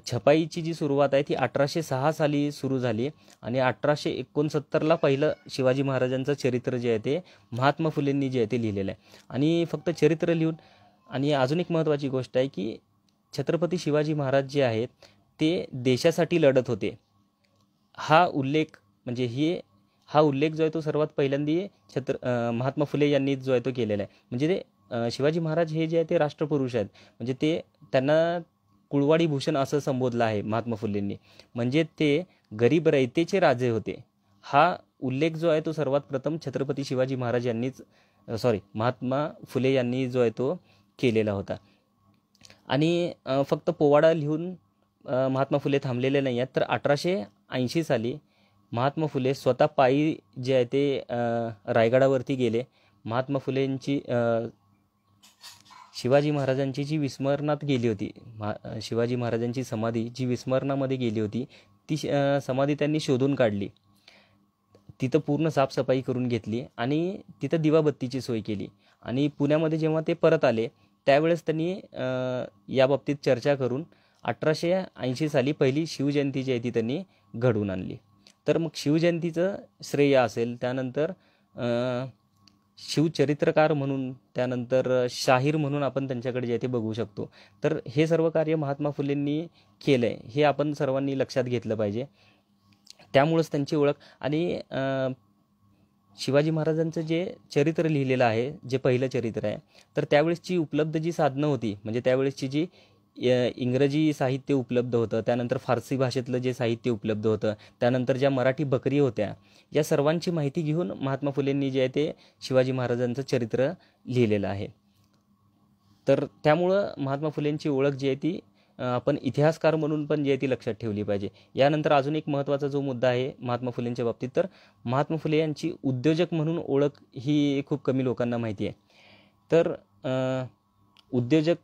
छपाईची जी सुरुवात आहे ती 1806 साली सुरू झाली आणि 1869ला पहिलं शिवाजी महाराजांचं चरित्र जे आहे ते महात्मा फुलेंनी जे आहे ते लिहिलेलं आहे. आणि फक्त चरित्र लिहून आणि अजून एक महत्त्वाची गोष्ट आहे की छत्रपती शिवाजी महाराज जे आहेत ते देशासाठी लढत होते. हा उल्लेख जो आहे तो सर्वात पहिल्यांदा महात्मा फुले यांनी जो आहे तो केलेला आहे. म्हणजे ते शिवाजी महाराज हे जे आहे ते राष्ट्रपुरुष आहेत. म्हणजे त्यांना कुळवाडी भूषण असं संबोधलं आहे महात्मा फुलेंनी. म्हणजे ते गरीब रयतेचे राजे होते. हा उल्लेख जो आहे तो सर्वात प्रथम छत्रपती शिवाजी महाराज महात्मा फुले यांनी जो आहे तो केलेला होता. आणि फक्त पोवाडा लिहून महात्मा फुले थांबलेले नाही आहेत. तर 1880 साली महात्मा फुले स्वतः पायी जे आहे ते रायगडावरती गेले. महात्मा फुलेंची शिवाजी महाराजांची जी विस्मरणात गेली होती, शिवाजी महाराजांची समाधी जी विस्मरणामध्ये गेली होती ती समाधी त्यांनी शोधून काढली. तिथं पूर्ण साफसफाई करून घेतली आणि तिथं दिवाबत्तीची सोय केली. आणि पुण्यामध्ये जेव्हा ते परत आले त्यावेळेस त्यांनी याबाबतीत चर्चा करून 1880 साली पहिली शिवजयंती जी आहे ती त्यांनी घडवून आणली. तर मग शिवजयंतीचं श्रेय असेल, त्यानंतर शिवचरित्रकार म्हणून, त्यानंतर शाहीर म्हणून आपण त्यांच्याकडे जे आहे ते बघू शकतो. तर हे सर्व कार्य महात्मा फुलेंनी केलं आहे, हे आपण सर्वांनी लक्षात घेतलं पाहिजे. त्यामुळंच त्यांची ओळख. आणि शिवाजी महाराजांचं जे चरित्र लिहिलेलं आहे, जे पहिलं चरित्र आहे, तर त्यावेळेसची उपलब्ध जी साधनं होती, म्हणजे त्यावेळेसची जी इंग्रजी साहित्य उपलब्ध होतं, त्यानंतर फारसी भाषेतलं जे साहित्य उपलब्ध होतं, त्यानंतर ज्या मराठी बकरी होत्या, या सर्वांची माहिती घेऊन महात्मा फुलेंनी जे आहे ते शिवाजी महाराजांचं चरित्र लिहिलेलं आहे. तर त्यामुळं महात्मा फुलेंची ओळख जी आहे ती आपण इतिहासकार म्हणून पण जी आहे ती लक्षात ठेवली पाहिजे. यानंतर अजून एक महत्त्वाचा जो मुद्दा आहे महात्मा फुलेंच्या बाबतीत, तर महात्मा फुले यांची उद्योजक म्हणून ओळख ही खूप कमी लोकांना माहिती आहे. तर उद्योजक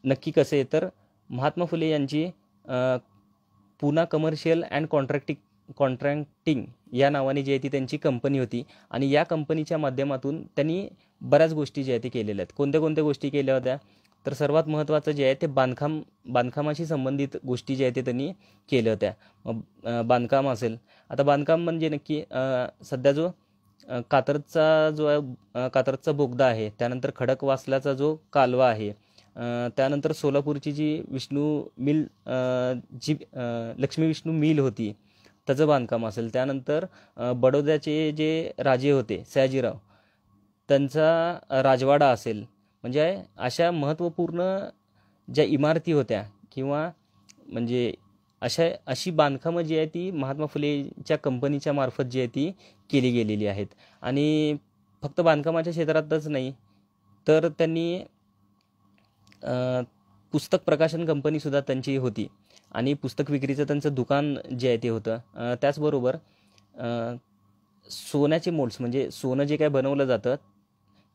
नक्की कसे, तर महात्मा फुले यांची पुना कमर्शियल अँड कॉन्ट्रॅक्टिंग या नावाने जी आहे ती त्यांची कंपनी होती. आणि या कंपनीच्या माध्यमातून त्यांनी बऱ्याच गोष्टी ज्या आहेत ते केलेल्या आहेत. कोणत्या कोणत्या गोष्टी केल्या होत्या, तर सर्वात महत्त्वाचं जे आहे ते बांधकामाशी संबंधित गोष्टी ज्या आहेत ते त्यांनी केल्या होत्या. बांधकाम असेल, आता बांधकाम म्हणजे नक्की सध्या जो कात्रजचा बोगदा आहे, त्यानंतर खडकवासल्याचा जो कालवा आहे, त्यानंतर सोलापूरची जी लक्ष्मी विष्णू मिल होती, त्याचं बांधकाम असेल, त्यानंतर बडोद्याचे जे राजे होते सयाजीराव, त्यांचा राजवाडा असेल, म्हणजे अशा महत्त्वपूर्ण ज्या इमारती होत्या, किंवा म्हणजे अशी बांधकामं जी आहे ती महात्मा फुलेच्या कंपनीच्या मार्फत जी आहे ती केली गेलेली आहेत. आणि फक्त बांधकामाच्या क्षेत्रातच नाही, तर त्यांनी पुस्तक प्रकाशन कंपनीसुद्धा त्यांची होती, आणि पुस्तक विक्रीचं त्यांचं दुकान जे आहे ते होतं. त्याचबरोबर सोन्याचे मोल्ड्स, म्हणजे सोनं जे काय बनवलं जातं,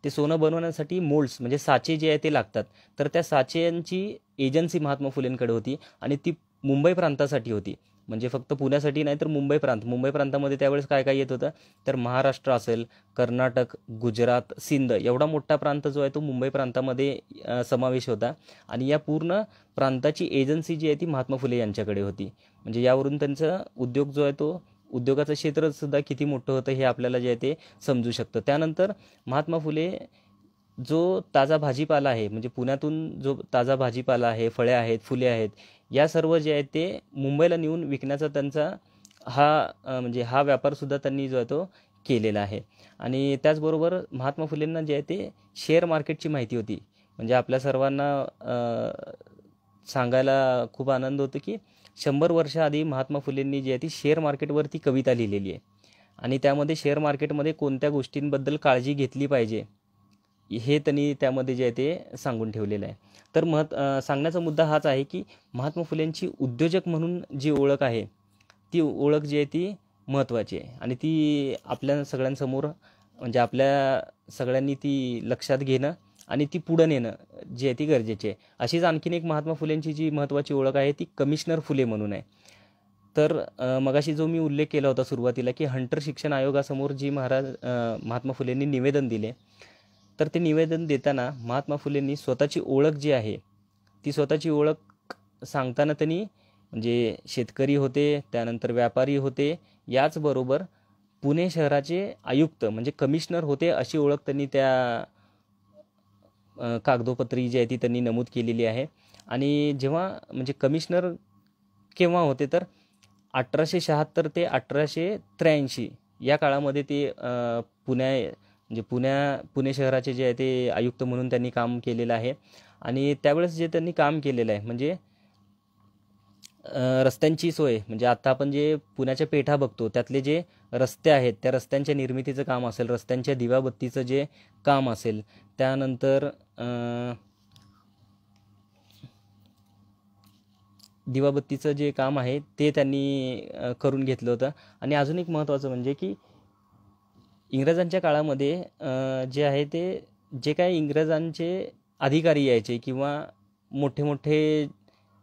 ते सोनं बनवण्यासाठी मोल्ड्स म्हणजे साचे जे आहे ते लागतात. तर त्या साचेंची एजन्सी महात्मा फुलेंकडे होती, आणि ती मुंबई प्रांतासाठी होती. म्हणजे फक्त पुण्यासाठी नाही, तर मुंबई प्रांतामध्ये त्यावेळेस काय काय येत होतं, तर महाराष्ट्र असेल, कर्नाटक, गुजरात, सिंध, एवढा मोठा प्रांत जो आहे तो मुंबई प्रांतामध्ये समावेश होता. आणि या पूर्ण प्रांताची एजन्सी जी आहे ती महात्मा फुले यांच्याकडे होती. म्हणजे यावरून त्यांचा उद्योग जो आहे तो, उद्योगाचं क्षेत्रसुद्धा किती मोठं होतं हे आपल्याला जे आहे ते समजू शकतं. त्यानंतर महात्मा फुले जो ताजा भाजीपाला आहे, म्हणजे पुण्यातून जो ताजा भाजीपाला आहे, फळे आहेत, फुले आहेत, या सर्व जे आहेत ते मुंबईला नेऊन विकण्याचा त्यांचा हा व्यापारसुद्धा त्यांनी जो आहे तो केलेला आहे. आणि त्याचबरोबर महात्मा फुलेंना जे आहे ते शेअर मार्केटची माहिती होती. म्हणजे आपल्या सर्वांना सांगायला खूप आनंद होतो की 100 वर्षाआधी महात्मा फुलेंनी जी आहे ती शेअर मार्केटवरती कविता लिहिलेली आहे, आणि त्यामध्ये शेअर मार्केटमध्ये कोणत्या गोष्टींबद्दल काळजी घेतली पाहिजे हे त्यांनी त्यामध्ये जे आहे ते सांगून ठेवलेलं आहे. तर सांगण्याचा मुद्दा हाच आहे की महात्मा फुलेंची उद्योजक म्हणून जी ओळख आहे, ती ओळख जी आहे ती महत्त्वाची आहे, आणि ती आपल्या सगळ्यांसमोर, म्हणजे आपल्या सगळ्यांनी ती लक्षात घेणं आणि ती पुढं नेणं जे आहे ती गरजेचे आहे. अशीच आणखीन एक महात्मा फुलेंची जी महत्त्वाची ओळख आहे ती कमिशनर फुले म्हणून आहे. तर मगाशी जो मी उल्लेख केला होता सुरुवातीला, की हंटर शिक्षण आयोगासमोर जी महात्मा फुलेंनी निवेदन दिले, तर ते निवेदन देताना महात्मा फुलेंनी स्वतःची ओळख जी आहे ती स्वतःची ओळख सांगताना त्यांनी म्हणजे शेतकरी होते, त्यानंतर व्यापारी होते, याचबरोबर पुणे शहराचे आयुक्त म्हणजे कमिशनर होते, अशी ओळख त्यांनी त्या कागदोपत्री जी आहे ती त्यांनी नमूद केलेली आहे. आणि जेव्हा म्हणजे कमिशनर केव्हा होते, तर 1876 ते 1883 या काळामध्ये ते पुणे शहराचे जे आहे ते आयुक्त म्हणून त्यांनी काम केलेलं आहे. आणि त्यावेळेस जे त्यांनी काम केलेलं आहे म्हणजे रस्त्यांची सोय, म्हणजे आता आपण जे पुण्याच्या पेठा बघतो त्यातले जे रस्ते आहेत त्या रस्त्यांच्या निर्मितीचं काम असेल, रस्त्यांच्या दिवाबत्तीचं जे काम असेल, त्यानंतर दिवाबत्तीचं जे काम आहे ते त्यांनी करून घेतलं होतं. आणि अजून एक महत्त्वाचं म्हणजे की इंग्रजांच्या काळामध्ये जे आहे ते जे काही इंग्रजांचे अधिकारी यायचे किंवा मोठे मोठे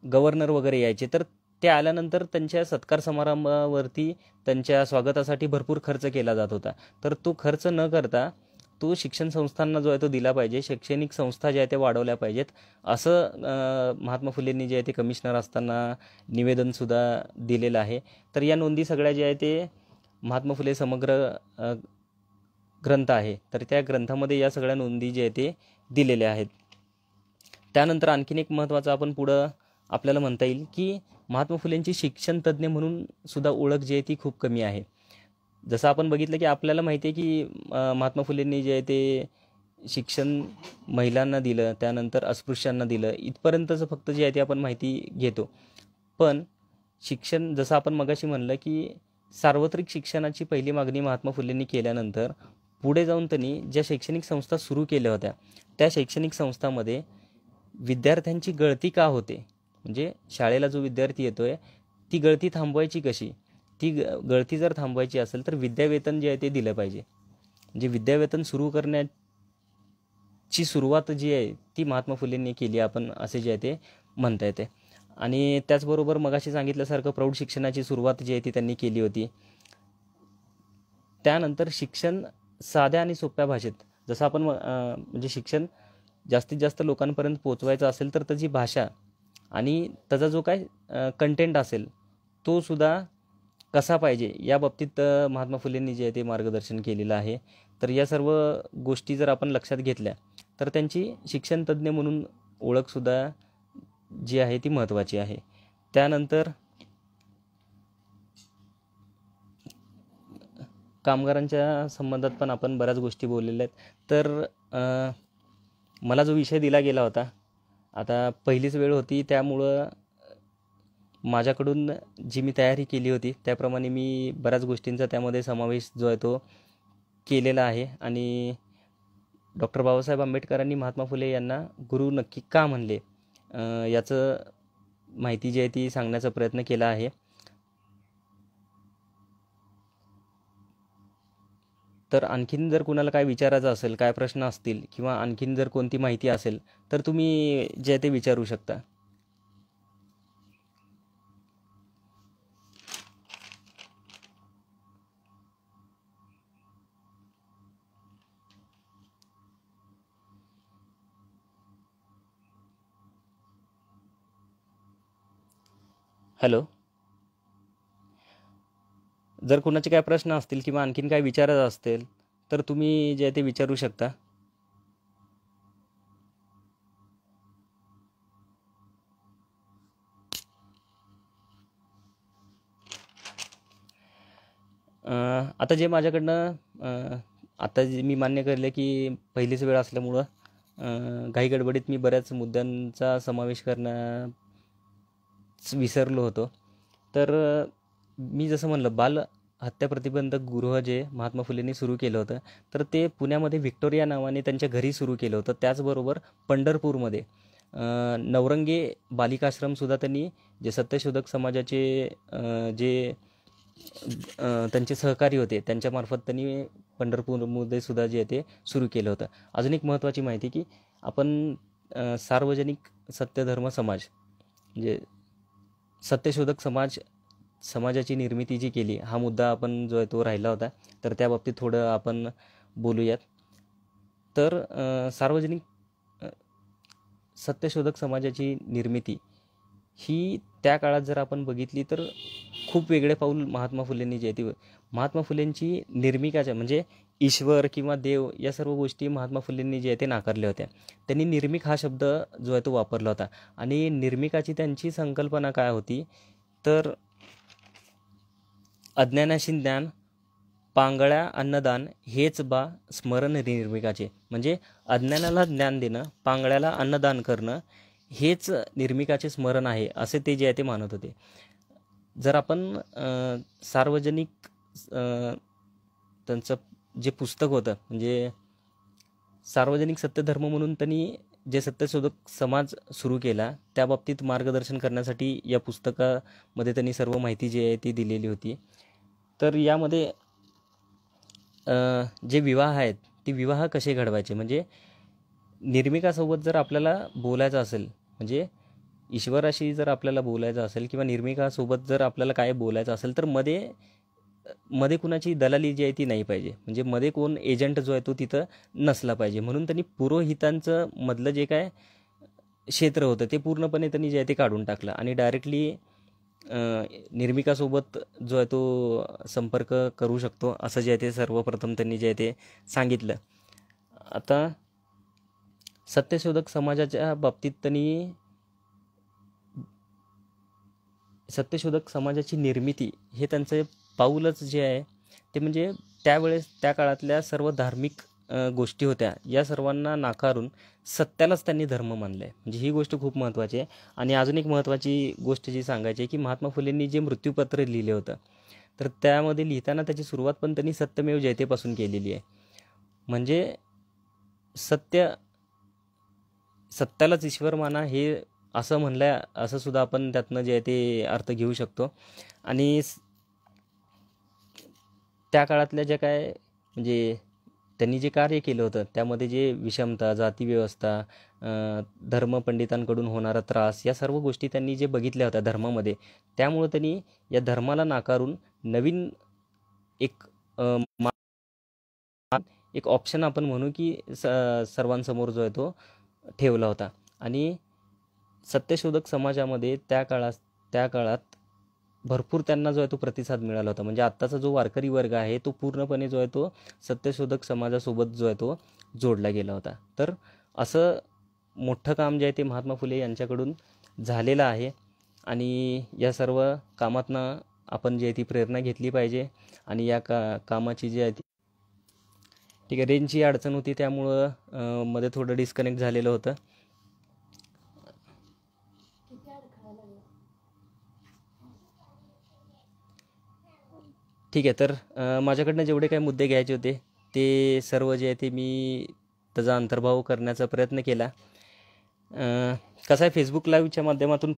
गव्हर्नर वगैरे यायचे, तर ते आल्यानंतर त्यांच्या सत्कार समारंभावरती त्यांच्या स्वागतासाठी भरपूर खर्च केला जात होता. तर तो खर्च न करता तो शिक्षण संस्थांना जो आहे तो दिला पाहिजे, शैक्षणिक संस्था ज्या आहेत त्या वाढवल्या पाहिजेत, असं महात्मा फुलेंनी जे आहे ते कमिशनर असताना निवेदनसुद्धा दिलेलं आहे. तर या नोंदी सगळ्या ज्या आहे ते महात्मा फुले समग्र ग्रंथ आहे, तर त्या ग्रंथामध्ये या सगळ्या नोंदी जे आहे ते दिलेल्या आहेत. त्यानंतर आणखीन एक महत्त्वाचं आपण पुढं आपल्याला म्हणता येईल की महात्मा फुलेंची शिक्षण तज्ज्ञ म्हणून सुद्धा ओळख जी आहे ती खूप कमी आहे. जसं आपण बघितलं की आपल्याला माहिती आहे की महात्मा फुलेंनी जे आहे ते शिक्षण महिलांना दिलं, त्यानंतर अस्पृश्यांना दिलं, इथपर्यंतच फक्त जे आहे ते आपण माहिती घेतो. पण शिक्षण, जसं आपण मगाशी म्हणलं की सार्वत्रिक शिक्षणाची पहिली मागणी महात्मा फुलेंनी केल्यानंतर पुढे जाऊन त्यांनी ज्या शैक्षणिक संस्था सुरू केल्या होत्या, त्या शैक्षणिक संस्थांमध्ये विद्यार्थ्यांची गळती का होते, म्हणजे शाळेला जो विद्यार्थी येतोय ती गळती थांबवायची कशी, ती गळती जर थांबवायची असेल तर विद्यावेतन जे आहे ते दिलं पाहिजे. म्हणजे विद्यावेतन सुरू करण्याची सुरुवात जी आहे ती महात्मा फुलेंनी केली, आपण असे जे आहे ते म्हणता येते. आणि त्याचबरोबर मगाशी सांगितल्यासारखं प्रौढ शिक्षणाची सुरुवात जी आहे ती त्यांनी केली होती. त्यानंतर शिक्षण साध्या आणि सोप्या भाषेत, जसं आपण म्हणजे शिक्षण जास्तीत जास्त लोकांपर्यंत पोचवायचं असेल तर त्याची भाषा आणि त्याचा जो काय कंटेंट असेल तो सुद्धा कसा पाहिजे या बाबतीत महात्मा फुलेंनी जे आहे ते मार्गदर्शन केलेलं आहे. तर या सर्व गोष्टी जर आपण लक्षात घेतल्या तर त्यांची शिक्षण तज्ज्ञ म्हणून ओळखसुद्धा जी आहे ती महत्त्वाची आहे. त्यानंतर कामगारांच्या संबंधात पण आपण बऱ्याच गोष्टी बोललेल्या आहेत. तर मला जो विषय दिला गेला होता, आता पहिलीच वेळ होती त्यामुळं माझ्याकडून जी मी तयारी केली होती त्याप्रमाणे मी बऱ्याच गोष्टींचा त्यामध्ये समावेश जो आहे तो केलेला आहे. आणि डॉक्टर बाबासाहेब आंबेडकरांनी महात्मा फुले यांना गुरु नक्की का म्हणले याचं माहिती जी आहे ती सांगण्याचा प्रयत्न केला आहे. तर आणखीन जर कुणाला काय विचारायचं असेल, काय प्रश्न असतील किंवा आणखीन जर कोणती माहिती असेल तर तुम्ही जे ते विचारू शकता. हॅलो, जर कुणाचे काय प्रश्न असतील किंवा आणखीन काय विचारायचं असतील तर तुम्ही जे ते विचारू शकता. आता जे माझ्याकडनं आता जे मी मान्य केलं की पहिलीच वेळ असल्यामुळं घाई गडबडीत मी बऱ्याच मुद्द्यांचा समावेश करण्यास विसरलो होतो. तर मी जसं म्हणलं, बाल हत्या प्रतिबंधक गृह जे महात्मा फुलेंनी सुरू केलं होतं, तर ते पुण्यामध्ये व्हिक्टोरिया नावाने त्यांच्या घरी सुरू केलं होतं. त्याचबरोबर पंढरपूरमध्ये नवरंगे बालिकाश्रमसुद्धा त्यांनी, जे सत्यशोधक समाजाचे जे त्यांचे सहकारी होते त्यांच्यामार्फत त्यांनी पंढरपूरमध्ये सुद्धा जे आहे ते सुरू केलं होतं. अजून एक महत्त्वाची माहिती की आपण सार्वजनिक सत्यधर्म समाज म्हणजे सत्यशोधक समाजाची निर्मिती जी केली, हा मुद्दा आपण जो आहे तो राहिला होता, तर त्या बाबतीत थोडं आपण बोलूयात. तर सार्वजनिक सत्यशोधक समाजाची निर्मिती ही त्या काळात जर आपण बघितली तर खूप वेगळे पाऊल महात्मा फुलेंनी जे आहे ती, महात्मा फुलेंची निर्मिकाच्या म्हणजे ईश्वर किंवा देव या सर्व गोष्टी महात्मा फुलेंनी जे आहे ते नाकारल्या होत्या. त्यांनी निर्मिक हा शब्द जो आहे तो वापरला होता. आणि निर्मिकाची त्यांची संकल्पना काय होती, तर अज्ञानाशी ज्ञान, पांगळ्या अन्नदान, हेच बा स्मरण निर्मिकाचे. म्हणजे अज्ञानाला ज्ञान देणं, पांगळ्याला अन्नदान करणं, हेच निर्मिकाचे स्मरण आहे, असे ते जे आहे ते मानत होते. जर आपण सार्वजनिक त्यांचं जे पुस्तक होतं, म्हणजे सार्वजनिक सत्यधर्म म्हणून त्यांनी जे सत्यशोधक समाज सुरू केला, त्या बाबतीत मार्गदर्शन करण्यासाठी या पुस्तकामध्ये त्यांनी सर्व माहिती जी आहे ती दिलेली होती. तर यामध्ये जे विवाह आहेत ते विवाह कसे घडवायचे, म्हणजे निर्मिकासोबत जर आपल्याला बोलायचं असेल, म्हणजे ईश्वराशी जर आपल्याला बोलायचं असेल किंवा निर्मिकासोबत जर आपल्याला काय बोलायचं असेल, तर मध्ये मध्ये कुणाची दलाली जी आहे ती नाही पाहिजे, म्हणजे मध्ये कोण एजंट जो आहे तो तिथं नसला पाहिजे. म्हणून त्यांनी पुरोहितांचं मधलं जे काय क्षेत्र होतं ते पूर्णपणे त्यांनी जे आहे ते काढून टाकलं आणि डायरेक्टली निर्मिकासोबत जो आहे तो संपर्क करू शकतो असं जे आहे ते सर्वप्रथम त्यांनी जे आहे ते सांगितलं. आता सत्यशोधक समाजाच्या बाबतीत त्यांनी सत्यशोधक समाजाची निर्मिती हे त्यांचं पाऊलच जे आहे ते म्हणजे त्यावेळेस त्या काळातल्या सर्व धार्मिक गोष्टी होत्या या सर्वांना नाकारून सत्यालाच त्यांनी धर्म मानलं आहे. म्हणजे ही गोष्ट खूप महत्त्वाची आहे. आणि अजून एक महत्त्वाची गोष्ट जी सांगायची आहे की महात्मा फुलेंनी जे मृत्यूपत्र लिहिलं होतं तर त्यामध्ये लिहिताना त्याची सुरुवात पण त्यांनी सत्यमेव जयतेपासून केलेली आहे. म्हणजे सत्यालाच ईश्वर माना हे असं म्हणलं असं सुद्धा आपण त्यातनं जे आहे ते अर्थ घेऊ शकतो. आणि त्या काळातल्या ज्या काय म्हणजे त्यांनी जे कार्य केलं होतं त्यामध्ये जे विषमता, जातीव्यवस्था, धर्मपंडितांकडून होणारा त्रास या सर्व गोष्टी त्यांनी जे बघितल्या होत्या धर्मामध्ये, त्यामुळं त्यांनी या धर्माला नाकारून नवीन एक एक ऑप्शन आपण म्हणू की सर्वांसमोर जो आहे तो ठेवला होता. आणि सत्यशोधक समाजामध्ये त्या काळात भरपूर त्यांना जो आहे तो प्रतिसाद मिळाला होता. म्हणजे आत्ताचा जो वारकरी वर्ग आहे तो पूर्णपणे जो आहे तो सत्यशोधक समाजासोबत जो आहे तो जोडला गेला होता. तर असं मोठं काम जे आहे ते महात्मा फुले यांच्याकडून झालेलं आहे. आणि या सर्व कामातनं आपण जी आहे ती प्रेरणा घेतली पाहिजे. आणि या कामाची जी आहे ती ठीक आहे, रेंजची अडचण होती त्यामुळं मध्ये थोडं डिस्कनेक्ट झालेलं होतं. ठीक आहे, तर माझ्याकडनं जेवढे काही मुद्दे घ्यायचे होते ते सर्व जे आहे ते मी त्याचा अंतर्भाव करण्याचा प्रयत्न केला. कसं आहे, फेसबुक लाईव्हच्या माध्यमातून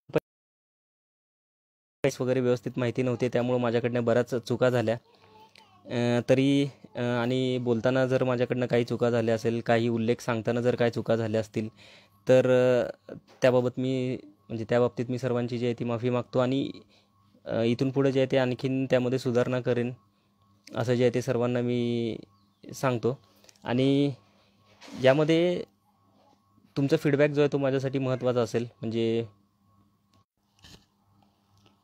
वगैरे व्यवस्थित माहिती नव्हती त्यामुळं माझ्याकडनं बऱ्याच चुका झाल्या. तरी आणि बोलताना जर माझ्याकडनं काही चुका झाल्या असेल, काही उल्लेख सांगताना जर काही चुका झाल्या असतील तर त्याबाबत त्या बाबतीत मी सर्वांची जी आहे ती माफी मागतो. आणि इथून पुढे जे आहे ते आणखीन त्यामध्ये सुधारणा करेन असं जे आहे ते सर्वांना मी सांगतो. आणि यामध्ये तुमचा फीडबॅक जो आहे तो माझ्यासाठी महत्त्वाचा असेल. म्हणजे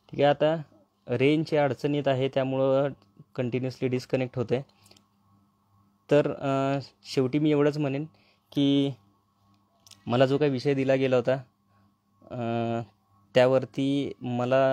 ठीक आहे, आता रेंजची अडचण येत आहे त्यामुळं कंटिन्युअसली डिस्कनेक्ट होते. तर शेवटी मी एवढंच म्हणेन की मला जो काही विषय दिला गेला होता त्यावरती मला